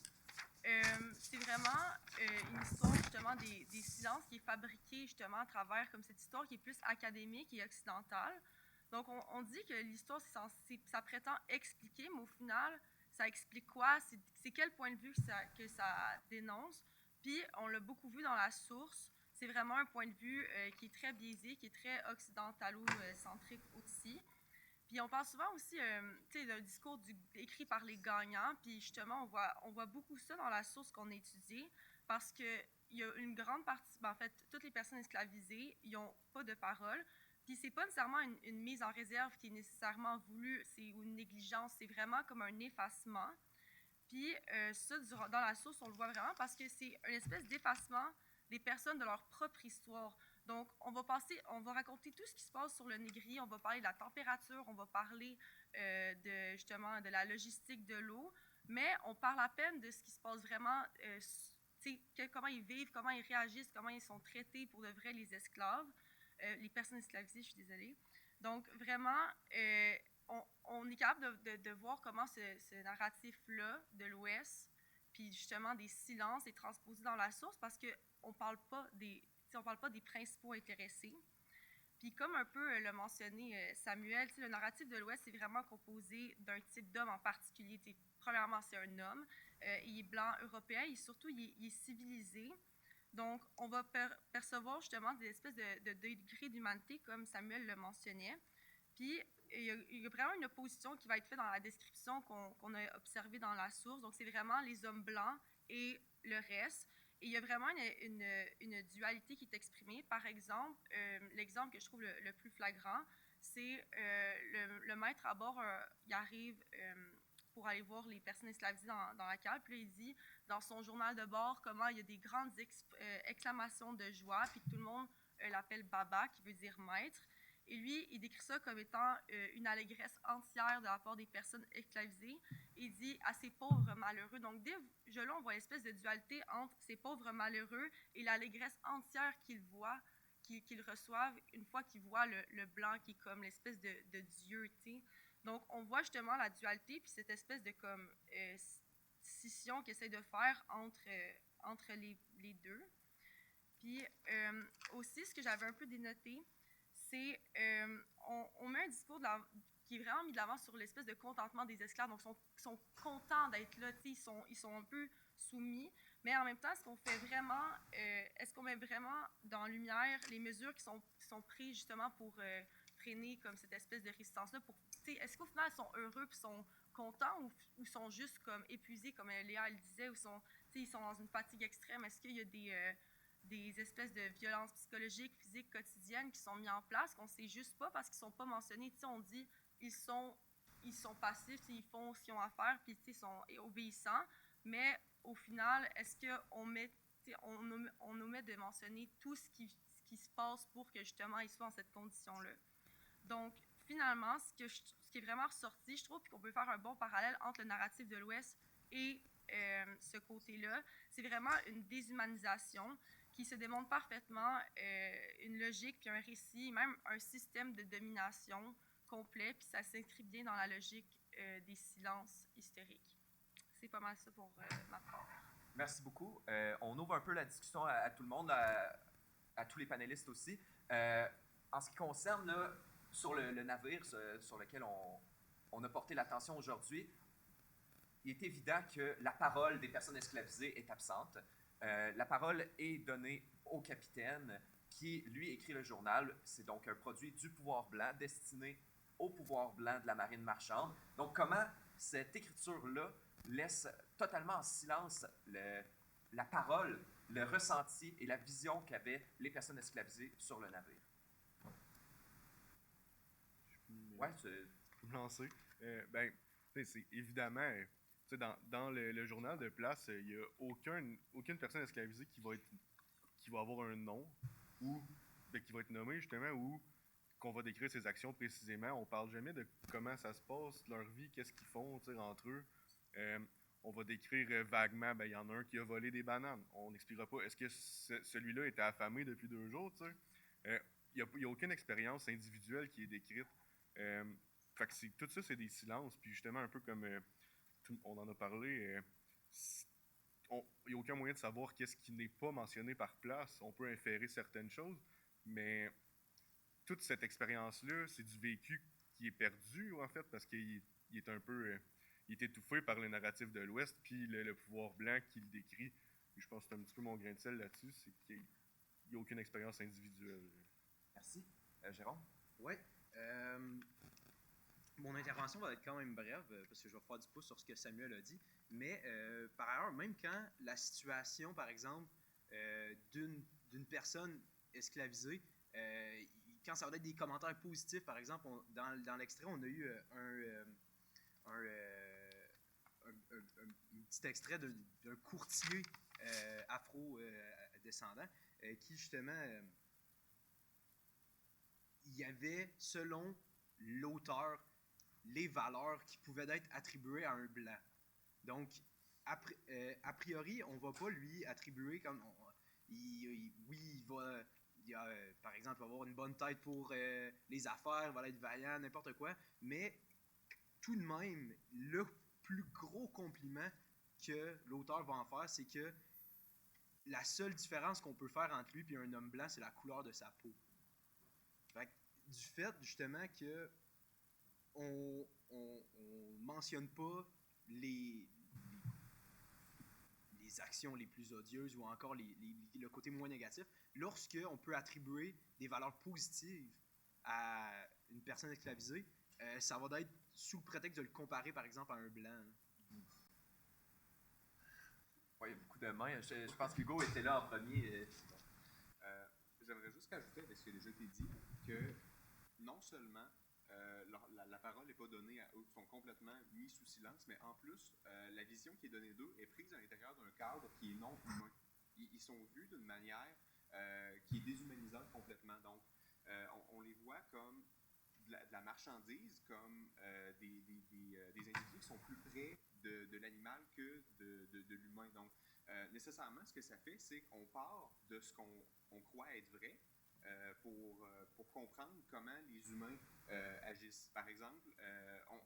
Speaker 3: c'est vraiment une histoire justement des silences qui est fabriquée justement à travers comme cette histoire qui est plus académique et occidentale. Donc on dit que l'histoire ça prétend expliquer, mais au final ça explique quoi? C'est quel point de vue que ça dénonce? Puis on l'a beaucoup vu dans la source. C'est vraiment un point de vue qui est très biaisé, qui est très occidentalo-centrique aussi. Puis on parle souvent aussi d'un discours écrit par les gagnants. Puis justement, on voit beaucoup ça dans la source qu'on a étudiée parce qu'il y a une grande partie, en fait, toutes les personnes esclavisées, ils n'ont pas de parole. Puis c'est pas nécessairement une mise en réserve qui est nécessairement voulue ou une négligence, c'est vraiment comme un effacement. Puis ça, dans la source, on le voit vraiment parce que c'est une espèce d'effacement des personnes de leur propre histoire. Donc, on va raconter tout ce qui se passe sur le négrier, on va parler de la température, on va parler justement de la logistique de l'eau, mais on parle à peine de ce qui se passe vraiment, comment ils vivent, comment ils réagissent, comment ils sont traités pour de vrai les esclaves, les personnes esclavisées, je suis désolée. Donc, vraiment, on est capable de voir comment ce narratif-là de l'Ouest, puis justement des silences, est transposé dans la source parce qu'on ne parle pas des principaux intéressés. Puis comme un peu l'a mentionné Samuel, le narratif de l'Ouest est vraiment composé d'un type d'homme en particulier. Premièrement, c'est un homme, il est blanc, européen, et surtout, il est civilisé. Donc, on va percevoir justement des espèces de degrés d'humanité, comme Samuel le mentionnait. Puis, il y a vraiment une opposition qui va être faite dans la description qu'on a observée dans la source. Donc, c'est vraiment les hommes blancs et le reste. Et il y a vraiment une dualité qui est exprimée. Par exemple, l'exemple que je trouve le plus flagrant, c'est le maître à bord, il arrive pour aller voir les personnes esclavisées dans la cale. Puis là, il dit dans son journal de bord comment il y a des grandes exclamations de joie, puis que tout le monde l'appelle Baba, qui veut dire maître. Et lui, il décrit ça comme étant une allégresse entière de la part des personnes esclavisées. Il dit à ces pauvres malheureux. Donc, dès là, on voit une espèce de dualité entre ces pauvres malheureux et l'allégresse entière qu'ils voient, qu'ils reçoivent une fois qu'ils voient le blanc qui est comme l'espèce de Dieu, tu sais. Donc, on voit justement la dualité, puis cette espèce de comme scission qu'il essaie de faire entre les deux. Puis aussi, ce que j'avais un peu dénoté, c'est on met un discours qui est vraiment mis de l'avant sur l'espèce de contentement des esclaves. Donc, ils sont contents d'être là, ils sont un peu soumis. Mais en même temps, est-ce qu'on met vraiment dans lumière les mesures qui sont prises justement pour freiner comme cette espèce de résistance-là? Est-ce qu'au final, ils sont heureux et sont contents ou sont juste comme épuisés, comme Léa le disait, ou ils sont dans une fatigue extrême? Est-ce qu'il y a des espèces de violences psychologiques, physiques, quotidiennes qui sont mises en place, qu'on ne sait juste pas parce qu'ils ne sont pas mentionnés. On dit ils sont passifs, ils font ce qu'ils ont à faire, puis ils sont obéissants. Mais au final, est-ce qu'on omet de mentionner tout ce qui se passe pour que justement ils soient dans cette condition-là? Donc, finalement, ce qui est vraiment ressorti, je trouve, puis qu'on peut faire un bon parallèle entre le narratif de l'Ouest et ce côté-là, c'est vraiment une déshumanisation qui se démontre parfaitement une logique, puis un récit, même un système de domination complet, puis ça s'inscrit bien dans la logique des silences historiques. C'est pas mal ça pour ma part.
Speaker 2: Merci beaucoup. On ouvre un peu la discussion à tout le monde, à tous les panélistes aussi. En ce qui concerne là, sur le navire sur lequel on a porté l'attention aujourd'hui, il est évident que la parole des personnes esclavisées est absente. La parole est donnée au capitaine qui, lui, écrit le journal. C'est donc un produit du pouvoir blanc destiné au pouvoir blanc de la marine marchande. Donc, comment cette écriture-là laisse totalement en silence la parole, le ressenti et la vision qu'avaient les personnes esclavisées sur le navire?
Speaker 4: Ouais, tu peux me lancer. C'est évidemment, dans le journal de place, il n'y a aucune personne esclavisée qui va avoir un nom ou qui va être nommé justement, ou qu'on va décrire ses actions précisément. On parle jamais de comment ça se passe, leur vie, qu'est-ce qu'ils font entre eux. On va décrire vaguement, il y en a un qui a volé des bananes. On n'expliquera pas, est-ce que celui-là était affamé depuis 2 jours, tu sais. Il n'y a aucune expérience individuelle qui est décrite. Fait que tout ça, c'est des silences. Puis justement, un peu comme on en a parlé, il n'y a aucun moyen de savoir qu'est-ce qui n'est pas mentionné par place. On peut inférer certaines choses, mais toute cette expérience-là, c'est du vécu qui est perdu, en fait, parce qu'il est un peu... il est étouffé par le narratif de l'Ouest, puis le pouvoir blanc qui le décrit. Puis je pense que c'est un petit peu mon grain de sel là-dessus, c'est qu'il n'y a aucune expérience individuelle.
Speaker 2: Merci. Jérôme?
Speaker 8: Oui. Mon intervention va être quand même brève, parce que je vais faire du pouce sur ce que Samuel a dit. Mais par ailleurs, même quand la situation, par exemple, d'une personne esclavisée, quand ça va être des commentaires positifs, par exemple, dans l'extrait, on a eu un petit extrait d'un courtier afro-descendant qui, justement, il y avait, selon l'auteur, les valeurs qui pouvaient être attribuées à un blanc. Donc, a priori, on ne va pas lui attribuer comme... par exemple, il va avoir une bonne tête pour les affaires, il va être vaillant, n'importe quoi, mais tout de même, le plus gros compliment que l'auteur va en faire, c'est que la seule différence qu'on peut faire entre lui et un homme blanc, c'est la couleur de sa peau. Fait que, du fait, justement, que on mentionne pas les actions les plus odieuses ou encore le côté moins négatif, lorsqu'on peut attribuer des valeurs positives à une personne esclavisée, ça va être sous le prétexte de le comparer, par exemple, à un blanc.
Speaker 2: Oui, il y a beaucoup de mains. Je pense qu'Hugo était là en premier.
Speaker 7: J'aimerais juste rajouter avec ce qui a déjà été dit que non seulement la parole n'est pas donnée à eux, ils sont complètement mis sous silence, mais en plus, la vision qui est donnée d'eux est prise à l'intérieur d'un cadre qui est non humain. Ils sont vus d'une manière qui est déshumanisante complètement. Donc, on les voit comme de la marchandise, comme des individus qui sont plus près de l'animal que de l'humain. Donc, nécessairement, ce que ça fait, c'est qu'on part de ce qu'on croit être vrai pour comprendre comment les humains agissent. Par exemple,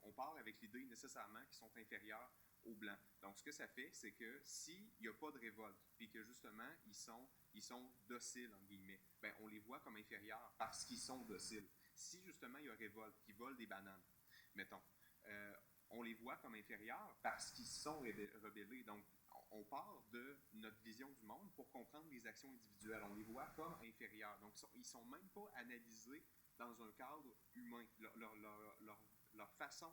Speaker 7: on part avec l'idée nécessairement qu'ils sont inférieurs aux Blancs. Donc, ce que ça fait, c'est que s'il n'y a pas de révolte, puis que justement, ils sont dociles, entre guillemets, ben, on les voit comme inférieurs parce qu'ils sont dociles. Si justement, il y a révolte, qu'ils volent des bananes, mettons, on les voit comme inférieurs parce qu'ils sont rebellés. Donc, on part de notre vision du monde pour comprendre les actions individuelles. On les voit comme inférieurs. Donc, ils ne sont même pas analysés dans un cadre humain. Leur façon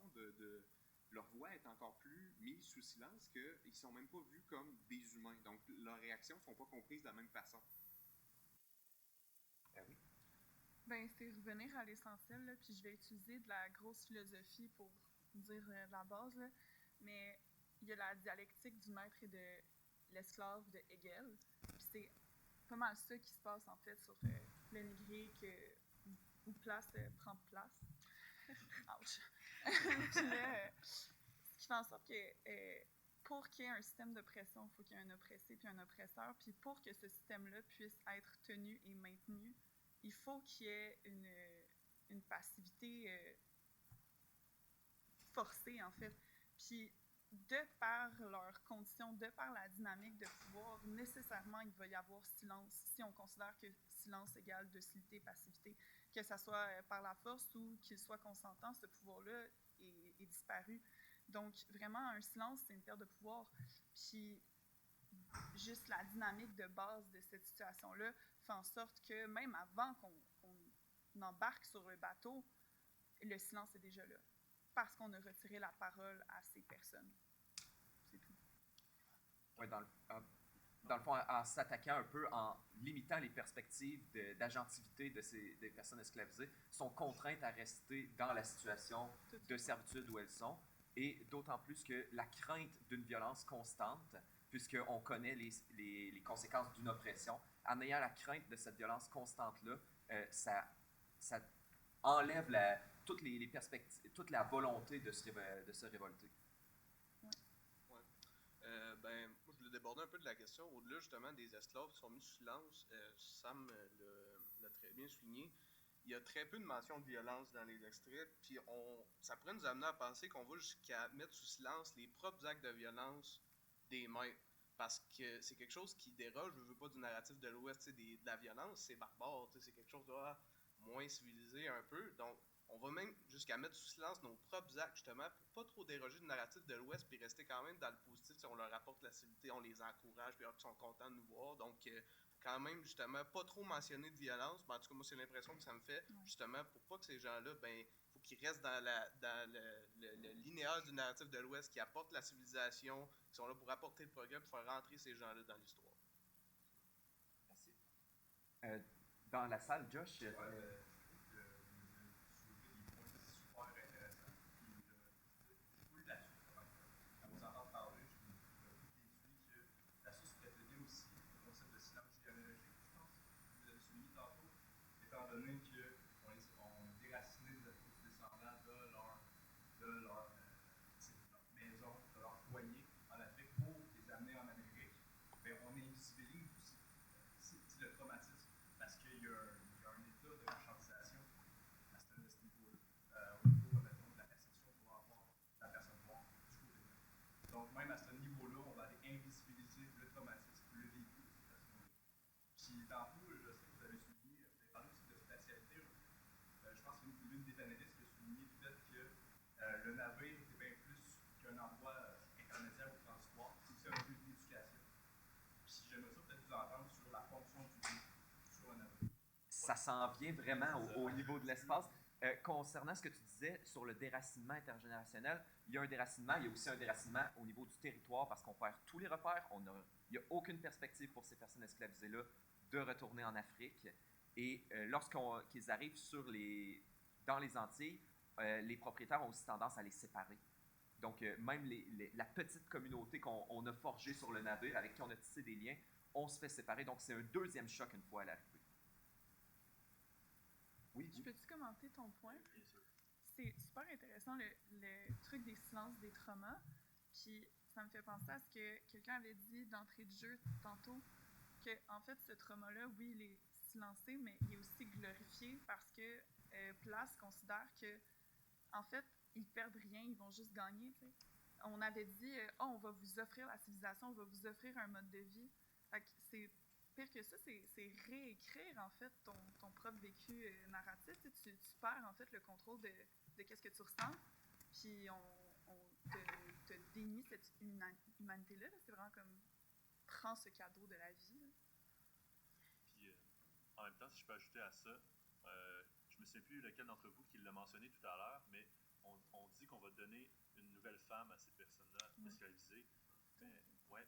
Speaker 7: leur voix est encore plus mise sous silence qu'ils ne sont même pas vus comme des humains. Donc, leurs réactions ne sont pas comprises de la même façon.
Speaker 2: Oui.
Speaker 9: Ben, c'est revenir à l'essentiel, là, puis je vais utiliser de la grosse philosophie pour dire la base, là, mais il y a la dialectique du maître et de l'esclave de Hegel, puis c'est pas mal ça qui se passe en fait sur le négrique où place prend place. Ouch! Puis là, ce qui fait en sorte que pour qu'il y ait un système d'oppression, il faut qu'il y ait un oppressé puis un oppresseur, puis pour que ce système-là puisse être tenu et maintenu, il faut qu'il y ait une passivité forcée, en fait. Puis, de par leurs conditions, de par la dynamique de pouvoir, nécessairement, il va y avoir silence. Si on considère que silence égale docilité, passivité, que ce soit par la force ou qu'il soit consentant, ce pouvoir-là est disparu. Donc, vraiment, un silence, c'est une perte de pouvoir. Puis, juste la dynamique de base de cette situation-là fait en sorte que même avant qu'on embarque sur le bateau, le silence est déjà là. Parce qu'on a retiré la parole à ces personnes. C'est tout.
Speaker 2: Oui, dans le fond, en s'attaquant un peu, en limitant les perspectives d'agentivité des personnes esclavisées, sont contraintes à rester dans la situation de servitude où elles sont, et d'autant plus que la crainte d'une violence constante, puisqu'on connaît les conséquences d'une oppression, en ayant la crainte de cette violence constante-là, ça enlève toutes les perspectives, toute la volonté de se révolter.
Speaker 6: Ben, moi, je voulais déborder un peu de la question. Au-delà, justement, des esclaves qui sont mis sous silence, Sam l'a très bien souligné. Il y a très peu de mentions de violence dans les extraits, puis ça pourrait nous amener à penser qu'on va jusqu'à mettre sous silence les propres actes de violence des maîtres. Parce que c'est quelque chose qui déroge, je veux pas, du narratif de l'Ouest, de la violence, c'est barbare, c'est quelque chose de moins civilisé un peu. Donc, on va même jusqu'à mettre sous silence nos propres actes, justement, pour pas trop déroger du narratif de l'Ouest, puis rester quand même dans le positif. On leur apporte la civilité, on les encourage, puis ils sont contents de nous voir. Donc, quand même, justement, pas trop mentionner de violence. Mais en tout cas, moi, c'est l'impression que ça me fait, justement, pour pas que ces gens-là, ben, faut qu'ils restent dans le linéaire du narratif de l'Ouest, qui apporte la civilisation, qui sont là pour apporter le progrès, pour faire rentrer ces gens-là dans l'histoire.
Speaker 2: Merci. Dans la salle, Josh...
Speaker 10: étant donné qu'on est déraciné des afro-descendants de leur maison, de leur foyer en Afrique pour les amener en Amérique, bien, on invisibilise aussi le traumatisme parce qu'il y a un état de marchandisation à ce niveau-là, au niveau mettons, de la perception qu'on va avoir de la personne noire du côté de nous. Donc, même à ce niveau-là, on va aller invisibiliser le traumatisme, le vécu de cette personne-là. Puis, tantôt, je sais que vous avez souligné, vous avez parlé aussi de spatialité. Je pense que l'une des panélistes a souligné le fait que le navire était bien plus qu'un endroit intermédiaire au transport, c'est aussi un peu d'éducation. Puis j'aimerais ça peut-être vous entendre sur la fonction du lieu sur le navire.
Speaker 2: Ça s'en vient vraiment au niveau de l'espace. Concernant ce que tu disais sur le déracinement intergénérationnel, il y a un déracinement, il y a aussi un déracinement au niveau du territoire parce qu'on perd tous les repères. Il n'y a aucune perspective pour ces personnes esclavisées-là de retourner en Afrique. Et lorsqu'ils arrivent dans les Antilles, les propriétaires ont aussi tendance à les séparer. Donc, même la petite communauté qu'on a forgée sur le navire, avec qui on a tissé des liens, on se fait séparer. Donc, c'est un deuxième choc une fois à l'arrivée. Oui.
Speaker 9: Je peux-tu commenter ton point? Bien sûr. C'est super intéressant, le truc des silences, des traumas. Puis, ça me fait penser à ce que quelqu'un avait dit d'entrée de jeu tantôt, que en fait, ce trauma-là, oui, il est silencé, mais il est aussi glorifié parce que Place considère que, en fait, ils perdent rien, ils vont juste gagner. T'sais. On avait dit, on va vous offrir la civilisation, on va vous offrir un mode de vie. Fait que c'est pire que ça, c'est réécrire en fait ton propre vécu narratif. Tu perds en fait le contrôle de qu'est-ce que tu ressens, puis on te dénie cette humanité-là. C'est vraiment comme prends ce cadeau de la vie. Là.
Speaker 5: Puis en même temps, si je peux ajouter à ça, je ne me souviens plus lequel d'entre vous qui l'a mentionné tout à l'heure, mais on dit qu'on va donner une nouvelle femme à ces personnes-là esclavisées. Oui,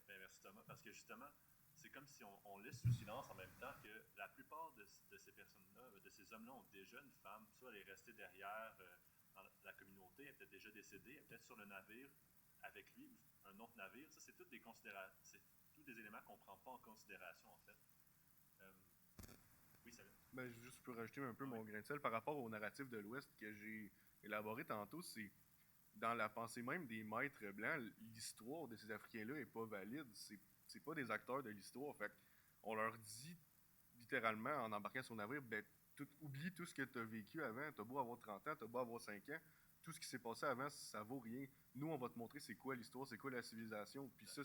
Speaker 5: merci Thomas, parce que justement, c'est comme si on laisse sous silence en même temps que la plupart de ces personnes-là, de ces hommes-là ont déjà une femme, soit elle est restée derrière dans la communauté, elle est peut-être déjà décédée, elle est peut-être sur le navire avec lui, ou un autre navire. Ça, c'est tous des éléments qu'on ne prend pas en considération, en fait. Oui, ça va.
Speaker 4: Ben, juste pour rajouter un peu mon grain de sel par rapport au narratif de l'Ouest que j'ai élaboré tantôt, c'est dans la pensée même des maîtres blancs, l'histoire de ces Africains-là n'est pas valide. C'est pas des acteurs de l'histoire. Fait on leur dit littéralement en embarquant sur le navire, ben, oublie tout ce que tu as vécu avant. Tu as beau avoir 30 ans, tu as beau avoir 5 ans. Tout ce qui s'est passé avant, ça vaut rien. Nous, on va te montrer c'est quoi l'histoire, c'est quoi la civilisation. Puis ça,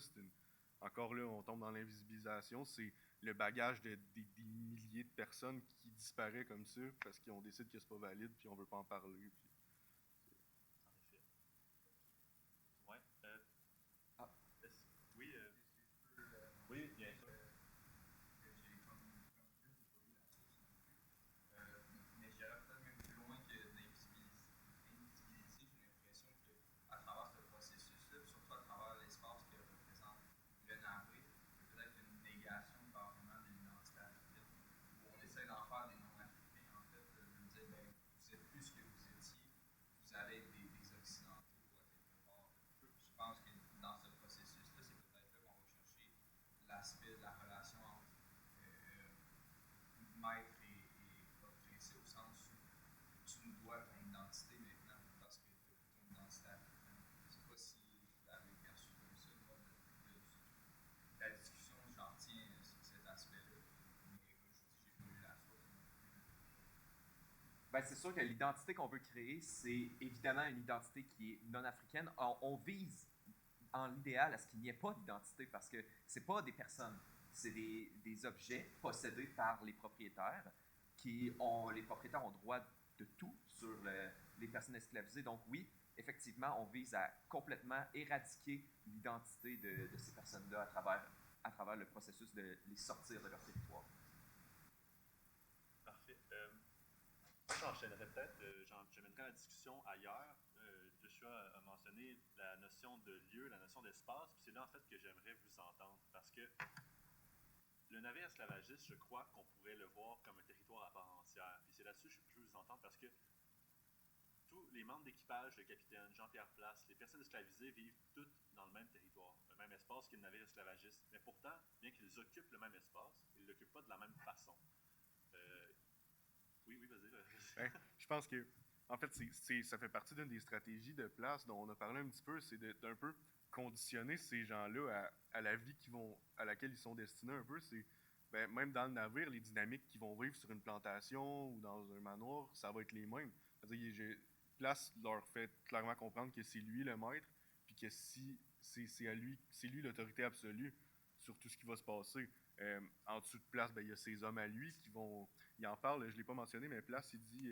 Speaker 4: encore là, on tombe dans l'invisibilisation. C'est le bagage des milliers de personnes qui disparaît comme ça parce qu'on décide que c'est pas valide puis on veut pas en parler. Puis...
Speaker 5: En effet. Ouais. Oui. Oui, bien sûr.
Speaker 10: Mais j'irais peut-être même plus loin que d'invisibiliser. J'ai l'impression qu'à travers ce processus-là, surtout à travers l'espace que représente le navire, peut-être une négation carrément de l'identité africaine, où on essaie d'en faire des non-africains, en fait, de dire, ben, vous êtes plus ce que vous étiez, vous allez être des occidentaux à quelque part. Je pense que dans ce processus-là, c'est peut-être là qu'on va chercher l'aspect de la relation entre maître et
Speaker 2: Ben, c'est sûr que l'identité qu'on veut créer, c'est évidemment une identité qui est non africaine. On vise en l'idéal à ce qu'il n'y ait pas d'identité parce que c'est pas des personnes, c'est des objets possédés par les propriétaires les propriétaires ont droit de tout sur les personnes esclavisées. Donc oui, effectivement, on vise à complètement éradiquer l'identité de ces personnes-là à travers le processus de les sortir de leur territoire.
Speaker 5: Parfait. J'enchaînerais peut-être, j'amènerais la discussion ailleurs. Joshua a mentionné la notion de lieu, la notion d'espace, puis c'est là en fait que j'aimerais vous entendre, parce que le navire esclavagiste, je crois qu'on pourrait le voir comme un territoire à part entière. Puis c'est là-dessus que je veux vous entendre, parce que tous les membres d'équipage, le capitaine, Jean-Pierre Place, les personnes esclavisées vivent toutes dans le même territoire, le même espace que le navire esclavagiste. Mais pourtant, bien qu'ils occupent le même espace, ils ne l'occupent pas de la même façon. Oui, vas-y.
Speaker 4: Ben, je pense que, en fait, ça fait partie d'une des stratégies de Place dont on a parlé un petit peu, c'est d'un peu conditionner ces gens-là à la vie à laquelle ils sont destinés un peu. C'est même dans le navire, les dynamiques qu'ils vont vivre sur une plantation ou dans un manoir, ça va être les mêmes. C'est-à-dire, Place leur fait clairement comprendre que c'est lui le maître, puis que c'est lui l'autorité absolue sur tout ce qui va se passer. En dessous de Place, il y a ces hommes à lui qui vont... Il en parle, je ne l'ai pas mentionné, mais Place, il dit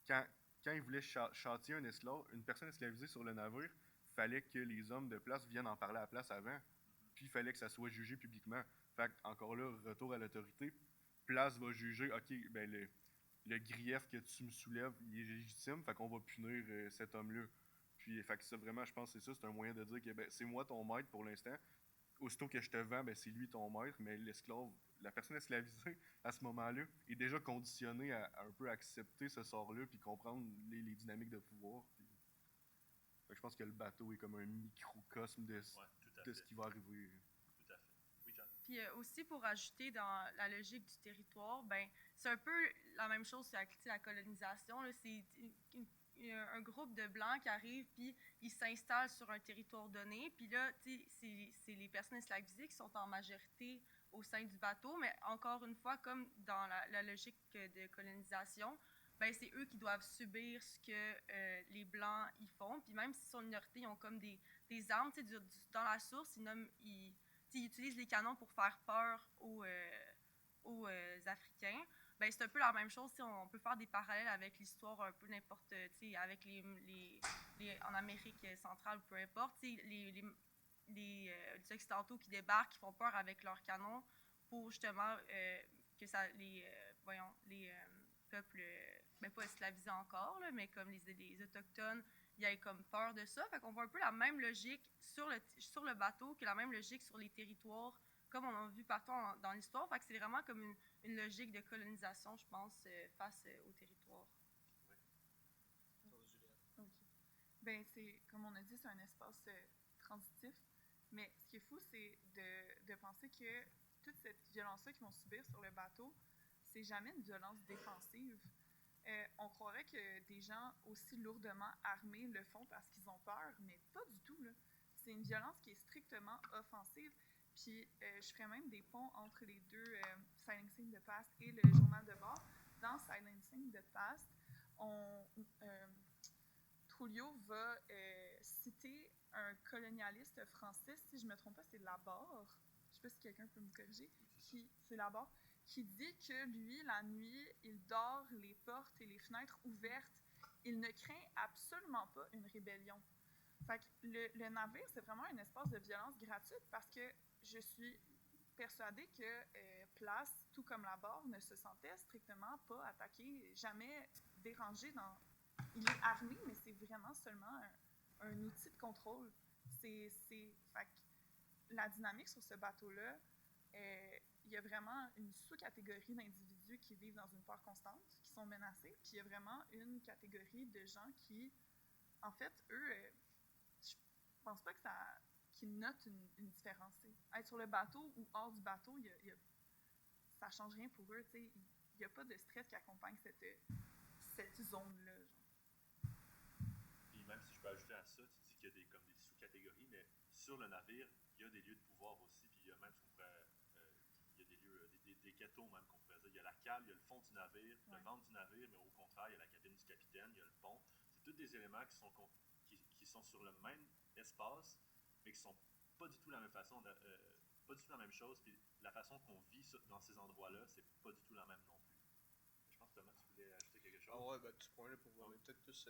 Speaker 4: quand il voulait châtier une personne esclavisée sur le navire, il fallait que les hommes de Place viennent en parler à Place avant, puis il fallait que ça soit jugé publiquement. Fait encore là, retour à l'autorité, Place va juger, OK, le grief que tu me soulèves, il est légitime, fait qu'on va punir cet homme-là. Puis, fait que ça, vraiment, je pense que c'est ça, c'est un moyen de dire que c'est moi ton maître pour l'instant. Aussitôt que je te vends, c'est lui ton maître, mais l'esclave, la personne esclavisée, à ce moment-là, est déjà conditionnée à un peu accepter ce sort-là, puis comprendre les dynamiques de pouvoir. Fait que je pense que le bateau est comme un microcosme de ce qui va arriver.
Speaker 5: Tout à fait. Oui, John?
Speaker 3: Puis aussi, pour ajouter dans la logique du territoire, c'est un peu la même chose avec la colonisation. Là. C'est un groupe de Blancs qui arrivent, puis ils s'installent sur un territoire donné. Puis là, c'est les personnes esclavisées qui sont en majorité au sein du bateau. Mais encore une fois, comme dans la logique de colonisation, c'est eux qui doivent subir ce que les Blancs y font. Puis même s'ils sont une minorité, ils ont comme des armes. Dans la source, ils utilisent les canons pour faire peur aux Africains. C'est un peu la même chose. On peut faire des parallèles avec l'histoire un peu n'importe, avec en Amérique centrale, peu importe. Les Occidentaux qui débarquent, qui font peur avec leurs canons pour justement que les peuples, pas esclavisés encore, là, mais comme les Autochtones, il y a comme peur de ça. Fait qu'on voit un peu la même logique sur le bateau que la même logique sur les territoires, comme on a vu partout dans l'histoire. Fait que c'est vraiment comme une logique de colonisation, je pense, face au territoire.
Speaker 9: Okay. C'est, comme on a dit, c'est un espace transitif. Mais ce qui est fou, c'est de penser que toute cette violence-là qu'ils vont subir sur le bateau, c'est jamais une violence défensive. On croirait que des gens aussi lourdement armés le font parce qu'ils ont peur, mais pas du tout. Là. C'est une violence qui est strictement offensive. Puis je ferais même des ponts entre les deux, Silencing the Past et le journal de bord. Dans Silencing the Past, Trujillo va citer un colonialiste français, si je ne me trompe pas, c'est Labarre. Je ne sais pas si quelqu'un peut me corriger. C'est Labarre, qui dit que lui, la nuit, il dort les portes et les fenêtres ouvertes. Il ne craint absolument pas une rébellion. Fait que le navire, c'est vraiment un espace de violence gratuite parce que je suis persuadée que Place, tout comme Labarre, ne se sentait strictement pas attaqué, jamais dérangé dans... Il est armé, mais c'est vraiment seulement un outil de contrôle. Fait que la dynamique sur ce bateau-là, il y a vraiment une sous-catégorie d'individus qui vivent dans une peur constante, qui sont menacés, puis il y a vraiment une catégorie de gens qui, en fait, eux, je pense pas qu'ils notent une différence. T'sais. Être sur le bateau ou hors du bateau, ça change rien pour eux. Il n'y a pas de stress qui accompagne cette zone-là.
Speaker 5: Puis même si je peux ajouter à ça, tu dis qu'il y a des sous-catégories, mais sur le navire, il y a des lieux de pouvoir aussi, puis il y a même ce qu'on pourrait... il y a des lieux, des ghettos même qu'on pourrait dire. Il y a la cale, il y a le fond du navire, le ventre du navire, mais au contraire, il y a la capitaine, il y a le pont. C'est tous des éléments qui sont sur le même espace, mais qui sont pas du tout la même façon, pas du tout la même chose. Puis la façon qu'on vit dans ces endroits-là, c'est pas du tout la même non plus. Je pense que Thomas, tu voulais ajouter quelque chose?
Speaker 11: Ah ouais, ben, tu point là pour peut-être plus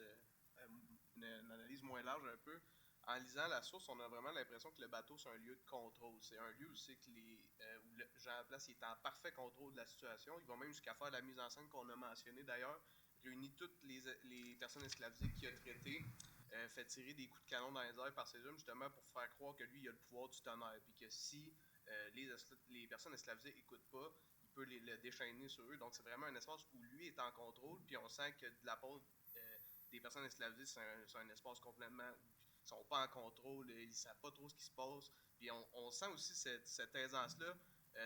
Speaker 11: une analyse moins large un peu. En lisant la source, on a vraiment l'impression que le bateau, c'est un lieu de contrôle. C'est un lieu où c'est que où Jean Laplace est en parfait contrôle de la situation. Il va même jusqu'à faire la mise en scène qu'on a mentionnée d'ailleurs, réunit toutes les personnes esclavisées qu'il a traitées, fait tirer des coups de canon dans les airs par ses hommes, justement pour faire croire que lui, il a le pouvoir du tonnerre. Puis que si les personnes esclavisées n'écoutent pas, il peut le déchaîner sur eux. Donc c'est vraiment un espace où lui est en contrôle. Puis on sent que de la part des personnes esclavisées, c'est un espace complètement... Ils sont pas en contrôle, ils ne savent pas trop ce qui se passe. Puis on sent aussi cette aisance-là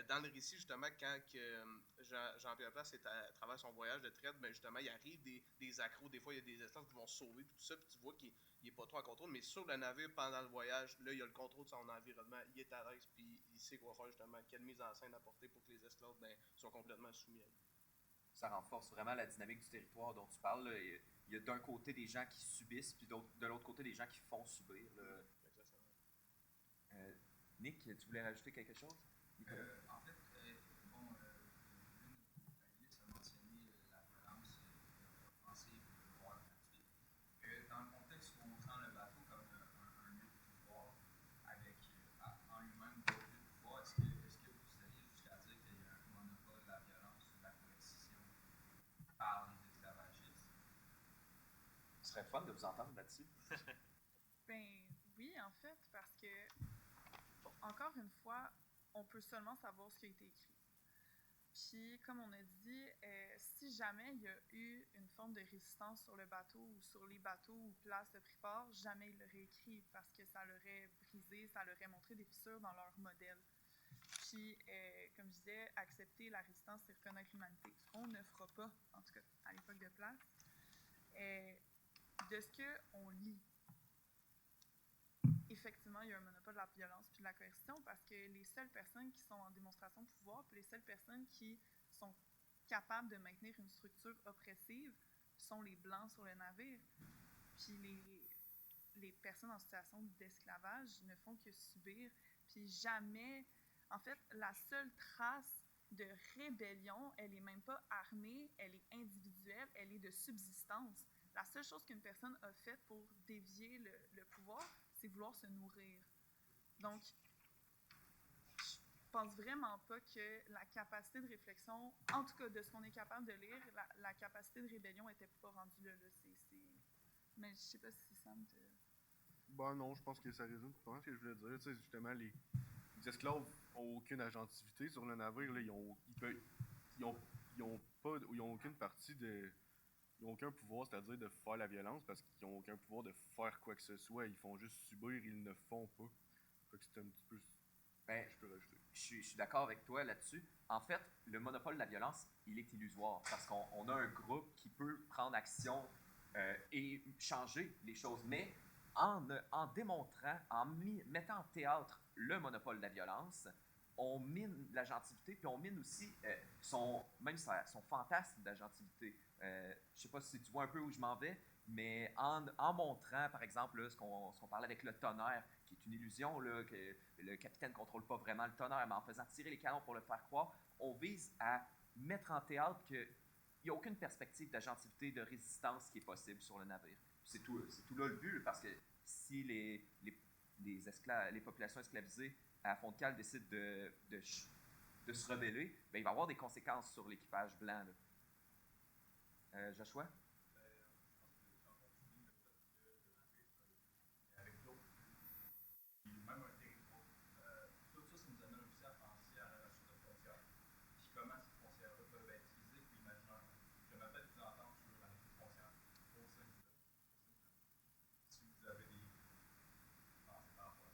Speaker 11: dans le récit, justement, quand Jean-Pierre Laplace est à travers son voyage de traite, ben justement, il arrive des accros. Des fois, il y a des esclaves qui vont se sauver, puis tout ça, puis tu vois qu'il n'est pas trop en contrôle. Mais sur le navire, pendant le voyage, là, il a le contrôle de son environnement, il est à l'aise, puis il sait quoi faire, justement, quelle mise en scène apporter pour que les esclaves soient complètement soumis à lui.
Speaker 2: Ça renforce vraiment la dynamique du territoire dont tu parles. Là. Il y a d'un côté des gens qui subissent, puis de l'autre côté des gens qui font subir. Nick, tu voulais rajouter quelque chose?
Speaker 10: En fait, bon, l'une de vos panélistes a mentionné la violence offensive et le pouvoir gratuit. Dans le contexte où on prend le bateau comme un lieu de pouvoir, avec en lui-même d'autres lieux de pouvoir, est-ce que vous seriez jusqu'à dire qu'il y a un monopole de la violence ou de la coercition par les esclavagistes?
Speaker 2: Ce serait fun de vous entendre là-dessus.
Speaker 9: Ben oui, en fait, parce que, encore une fois, on peut seulement savoir ce qui a été écrit. Puis, comme on a dit, si jamais il y a eu une forme de résistance sur le bateau ou sur les bateaux ou places de Priport, jamais ils l'auraient écrit parce que ça l'aurait brisé, ça leur aurait montré des fissures dans leur modèle. Puis, comme je disais, accepter la résistance, c'est reconnaître l'humanité. Ce qu'on ne fera pas, en tout cas à l'époque de Place. De ce qu'on lit, effectivement, il y a un monopole de la violence puis de la coercition parce que les seules personnes qui sont en démonstration de pouvoir puis les seules personnes qui sont capables de maintenir une structure oppressive sont les Blancs sur le navire. Puis les personnes en situation d'esclavage ne font que subir. Puis jamais... En fait, la seule trace de rébellion, elle n'est même pas armée, elle est individuelle, elle est de subsistance. La seule chose qu'une personne a faite pour dévier le pouvoir, c'est vouloir se nourrir. Donc, je pense vraiment pas que la capacité de réflexion, en tout cas de ce qu'on est capable de lire, la capacité de rébellion n'était pas rendue là. Mais je sais pas si Sam te...
Speaker 4: Ben non, je pense que ça résume tout ce que je voulais dire. Tu sais, justement, les esclaves n'ont aucune agentivité sur le navire. Là. Ils ont aucune partie de... Ils n'ont aucun pouvoir, c'est-à-dire de faire la violence, parce qu'ils n'ont aucun pouvoir de faire quoi que ce soit. Ils font juste subir, ils ne font pas. Fait que c'est un petit peu
Speaker 2: Ben,
Speaker 4: je peux rajouter.
Speaker 2: Je suis d'accord avec toi là-dessus. En fait, le monopole de la violence, il est illusoire parce qu'on a un groupe qui peut prendre action et changer les choses. Mais en démontrant, mettant en théâtre le monopole de la violence, on mine l'agentivité, puis on mine aussi son fantasme d'agentivité. Je sais pas si tu vois un peu où je m'en vais, mais en montrant, par exemple, là, ce qu'on parlait avec le tonnerre, qui est une illusion, là, que le capitaine ne contrôle pas vraiment le tonnerre, mais en faisant tirer les canons pour le faire croire, on vise à mettre en théâtre qu'il n'y a aucune perspective d'agentivité, de résistance qui est possible sur le navire. C'est tout là le but, parce que si les populations esclavisées à fond de cale décident de se rebeller, ben, il va y avoir des conséquences sur l'équipage blanc. Là. Joshua?
Speaker 10: Même un territoire. Tout ça, ça nous amène aussi à penser à la notion de frontière. Puis comment ces frontières-là peuvent être utilisées pour l'imaginaire. J'aimerais peut-être vous entendre sur la notion de frontière au sein du peuple. Si vous avez des pensées par rapport à ça.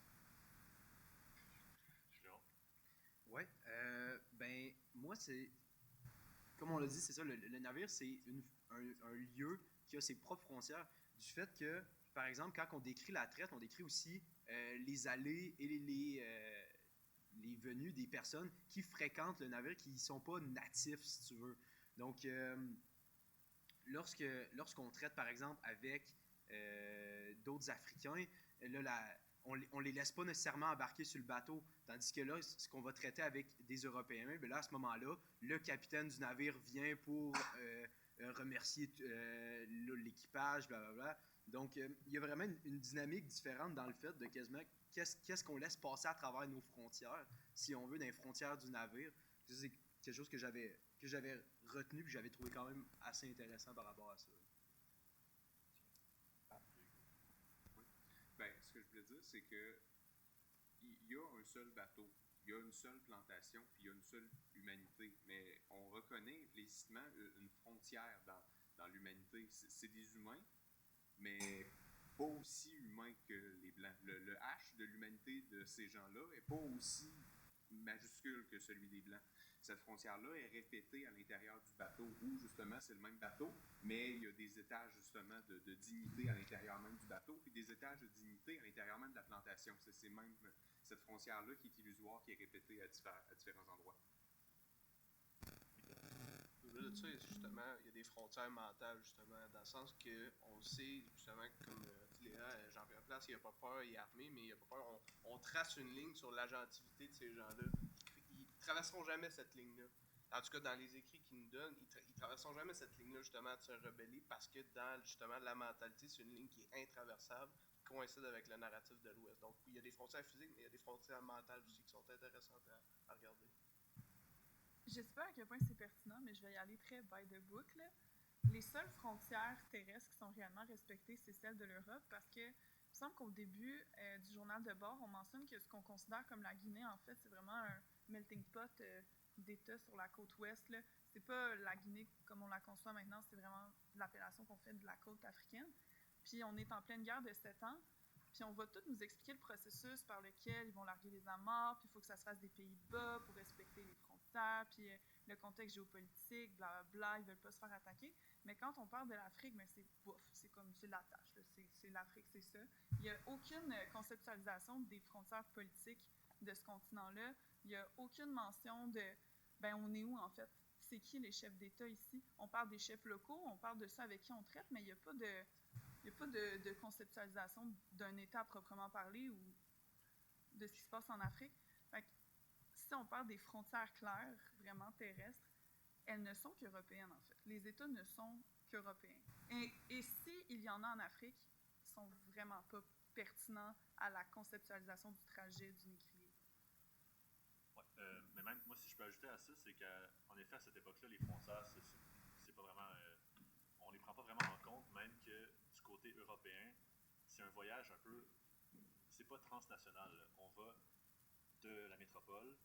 Speaker 8: Oui. Ben, moi, c'est. Comme on l'a dit, c'est ça. Le navire, c'est un lieu qui a ses propres frontières. Du fait que, par exemple, quand on décrit la traite, on décrit aussi les allées et les venues des personnes qui fréquentent le navire, qui ne sont pas natifs, si tu veux. Donc, lorsqu'on traite, par exemple, avec d'autres Africains, là, on les laisse pas nécessairement embarquer sur le bateau. Tandis que là, ce qu'on va traiter avec des Européens, bien là, à ce moment-là, le capitaine du navire vient pour remercier l'équipage, blablabla. Donc, il y a vraiment une dynamique différente dans le fait de quasiment qu'est-ce qu'on laisse passer à travers nos frontières, si on veut, dans les frontières du navire. C'est quelque chose que j'avais retenu et que j'avais trouvé quand même assez intéressant par rapport à ça.
Speaker 7: Ben, ce que je voulais dire, c'est que il y a un seul bateau, il y a une seule plantation, puis il y a une seule humanité. Mais on reconnaît implicitement une frontière dans l'humanité. C'est des humains, mais pas aussi humains que les Blancs. Le H de l'humanité de ces gens-là est pas aussi majuscule que celui des Blancs. Cette frontière-là est répétée à l'intérieur du bateau, où justement c'est le même bateau, mais il y a des étages justement de dignité à l'intérieur même du bateau, puis des étages de dignité à l'intérieur même de la plantation. C'est même cette frontière-là qui est illusoire, qui est répétée à différents endroits.
Speaker 11: Au-delà de ça, justement, il y a des frontières mentales, justement, dans le sens qu'on sait, justement, comme Léa, Jean-Pierre Place, il n'a pas peur, il est armé, mais il n'a pas peur. On trace une ligne sur l'agentivité de ces gens-là. Ils ne traverseront jamais cette ligne-là. En tout cas, dans les écrits qu'ils nous donnent, ils ne traverseront jamais cette ligne-là, justement, de se rebeller, parce que dans, justement, la mentalité, c'est une ligne qui est intraversable, qui coïncide avec le narratif de l'Ouest. Donc, il y a des frontières physiques, mais il y a des frontières mentales aussi qui sont intéressantes à regarder.
Speaker 9: Je sais pas à quel point c'est pertinent, mais je vais y aller très by the book, là. Les seules frontières terrestres qui sont réellement respectées, c'est celles de l'Europe, parce que il me semble qu'au début du journal de bord, on mentionne que ce qu'on considère comme la Guinée, en fait, c'est vraiment un melting pot d'États sur la côte ouest, là. C'est pas la Guinée comme on la conçoit maintenant, c'est vraiment l'appellation qu'on fait de la côte africaine. Puis on est en pleine guerre de 7 ans. Puis on va tout nous expliquer le processus par lequel ils vont larguer les amarres, puis il faut que ça se fasse des pays bas pour respecter les frontières, puis le contexte géopolitique, blablabla, ils veulent pas se faire attaquer. Mais quand on parle de l'Afrique, mais c'est bouf, c'est comme, c'est la tâche, là, c'est l'Afrique, c'est ça. Il n'y a aucune conceptualisation des frontières politiques de ce continent-là. Il n'y a aucune mention de, ben on est où en fait? C'est qui les chefs d'État ici? On parle des chefs locaux, on parle de ceux avec qui on traite, mais il n'y a pas de conceptualisation d'un État à proprement parler ou de ce qui se passe en Afrique. Fait que, si on parle des frontières claires, vraiment terrestres, elles ne sont qu'européennes, en fait. Les États ne sont qu'européens. Et s'il y en a en Afrique, ils sont vraiment pas pertinents à la conceptualisation du trajet du négrier.
Speaker 5: Ouais, mais même, moi, si je peux ajouter à ça, c'est qu'en effet, à cette époque-là, les frontières, c'est pas vraiment... on les prend pas vraiment en compte, même que du côté européen, c'est un voyage un peu... C'est pas transnational, là. On va de la métropole,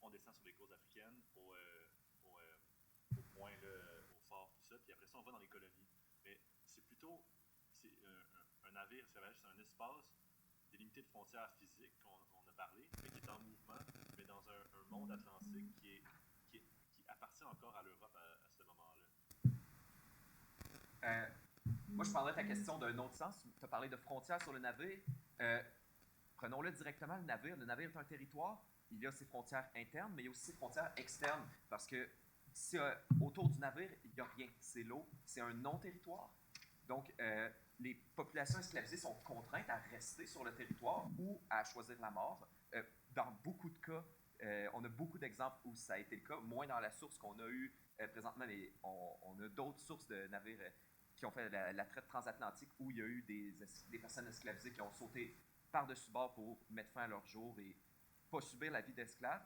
Speaker 5: on descend sur les côtes africaines, au point, là, au fort, tout ça, puis après ça, on va dans les colonies. Mais c'est plutôt... C'est un navire, c'est un espace délimité de frontières physiques qu'on a parlé, mais qui est en mouvement, mais dans un monde atlantique qui appartient encore à l'Europe à ce moment-là.
Speaker 2: Moi, je prendrais ta question d'un autre sens. Tu as parlé de frontières sur le navire. Prenons-le directement, le navire. Le navire est un territoire. Il y a ses frontières internes, mais il y a aussi ses frontières externes. Parce que si, autour du navire, il n'y a rien. C'est l'eau. C'est un non-territoire. Donc, les populations esclavisées sont contraintes à rester sur le territoire ou à choisir la mort. Dans beaucoup de cas, on a beaucoup d'exemples où ça a été le cas, moins dans la source qu'on a eue présentement. On a d'autres sources de navires qui ont fait la traite transatlantique où il y a eu des personnes esclavisées qui ont sauté par-dessus bord pour mettre fin à leur jour et pas subir la vie d'esclave.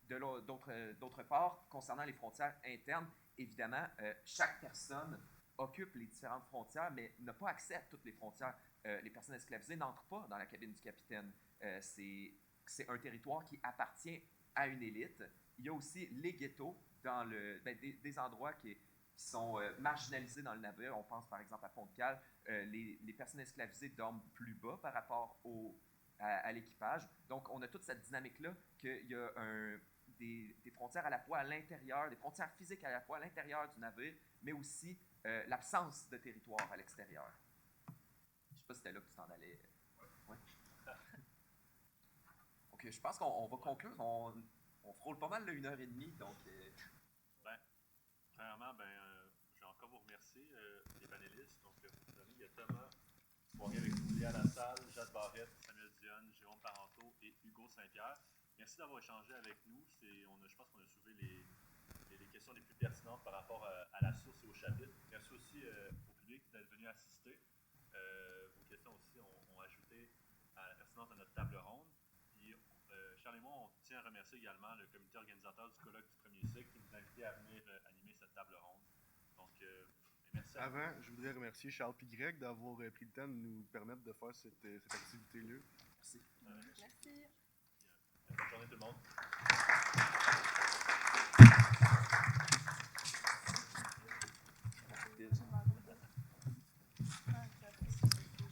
Speaker 2: D'autre part, concernant les frontières internes, évidemment, chaque personne occupe les différentes frontières, mais n'a pas accès à toutes les frontières. Les personnes esclavisées n'entrent pas dans la cabine du capitaine. C'est un territoire qui appartient à une élite. Il y a aussi les ghettos, des endroits qui sont marginalisés dans le navire. On pense par exemple à Pont-de-Cale. Les personnes esclavisées dorment plus bas par rapport à l'équipage. Donc, on a toute cette dynamique-là qu'il y a des frontières à la fois à l'intérieur, des frontières physiques à la fois à l'intérieur du navire, mais aussi l'absence de territoire à l'extérieur. Je ne sais pas si c'était là que tu t'en allais. Ouais. OK, je pense qu'on va conclure. On frôle pas mal 1h30, donc...
Speaker 5: Premièrement, j'ai encore j'aimerais vous remercier, les panélistes. Donc, cette année, il y a Thomas Poirier avec nous, Léa Lassalle, Jade Barrette, Samuel Dionne, Jérôme Parenteau et Hugo Saint-Pierre. Merci d'avoir échangé avec nous. Je pense qu'on a soulevé les questions les plus pertinentes par rapport à la source et au chapitre. Merci aussi au public d'être venu assister. Vos questions aussi ont ajouté à la pertinence de notre table ronde. Puis, Charles et moi, on tient à remercier également le comité organisateur du colloque du premier cycle qui nous a invités à venir animer cette table ronde. Donc, merci à vous.
Speaker 4: Avant, je voudrais remercier Charles et Greg d'avoir pris le temps de nous permettre de faire cette activité-là.
Speaker 5: Merci.
Speaker 9: Merci.
Speaker 5: Bonne journée tout le monde.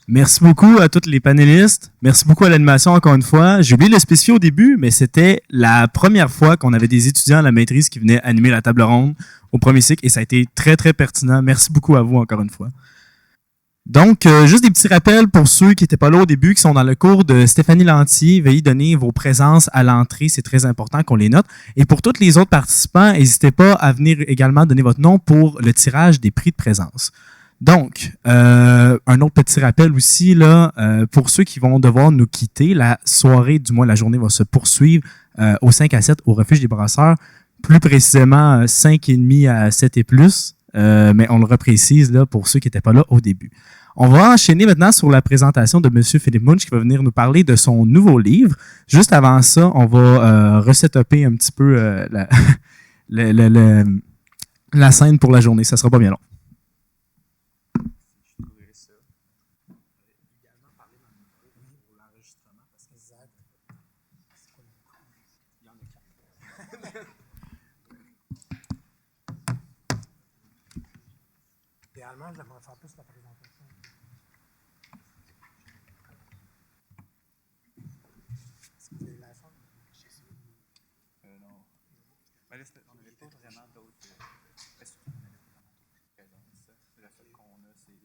Speaker 1: Merci beaucoup à tous les panélistes. Merci beaucoup à l'animation encore une fois. J'ai oublié de le spécifier au début, mais c'était la première fois qu'on avait des étudiants à la maîtrise qui venaient animer la table ronde au premier cycle et ça a été très, très pertinent. Merci beaucoup à vous encore une fois. Donc, juste des petits rappels pour ceux qui n'étaient pas là au début, qui sont dans le cours de Stéphanie Lantier. Veuillez donner vos présences à l'entrée. C'est très important qu'on les note. Et pour tous les autres participants, n'hésitez pas à venir également donner votre nom pour le tirage des prix de présence. Donc, un autre petit rappel aussi, là, pour ceux qui vont devoir nous quitter, la soirée, du moins la journée, va se poursuivre au 5 à 7 au Refuge des Brasseurs, plus précisément 5,5 à 7 et plus, mais on le reprécise là, pour ceux qui n'étaient pas là au début. On va enchaîner maintenant sur la présentation de M. Philippe Munch qui va venir nous parler de son nouveau livre. Juste avant ça, on va resetuper un petit peu la scène pour la journée. Ça ne sera pas bien long.
Speaker 12: Idéalement, j'aimerais faire plus la présentation. Est-ce que vous avez la chance?
Speaker 10: Non. Mais là, on n'avait pas vraiment d'autres. La seule qu'on a, c'est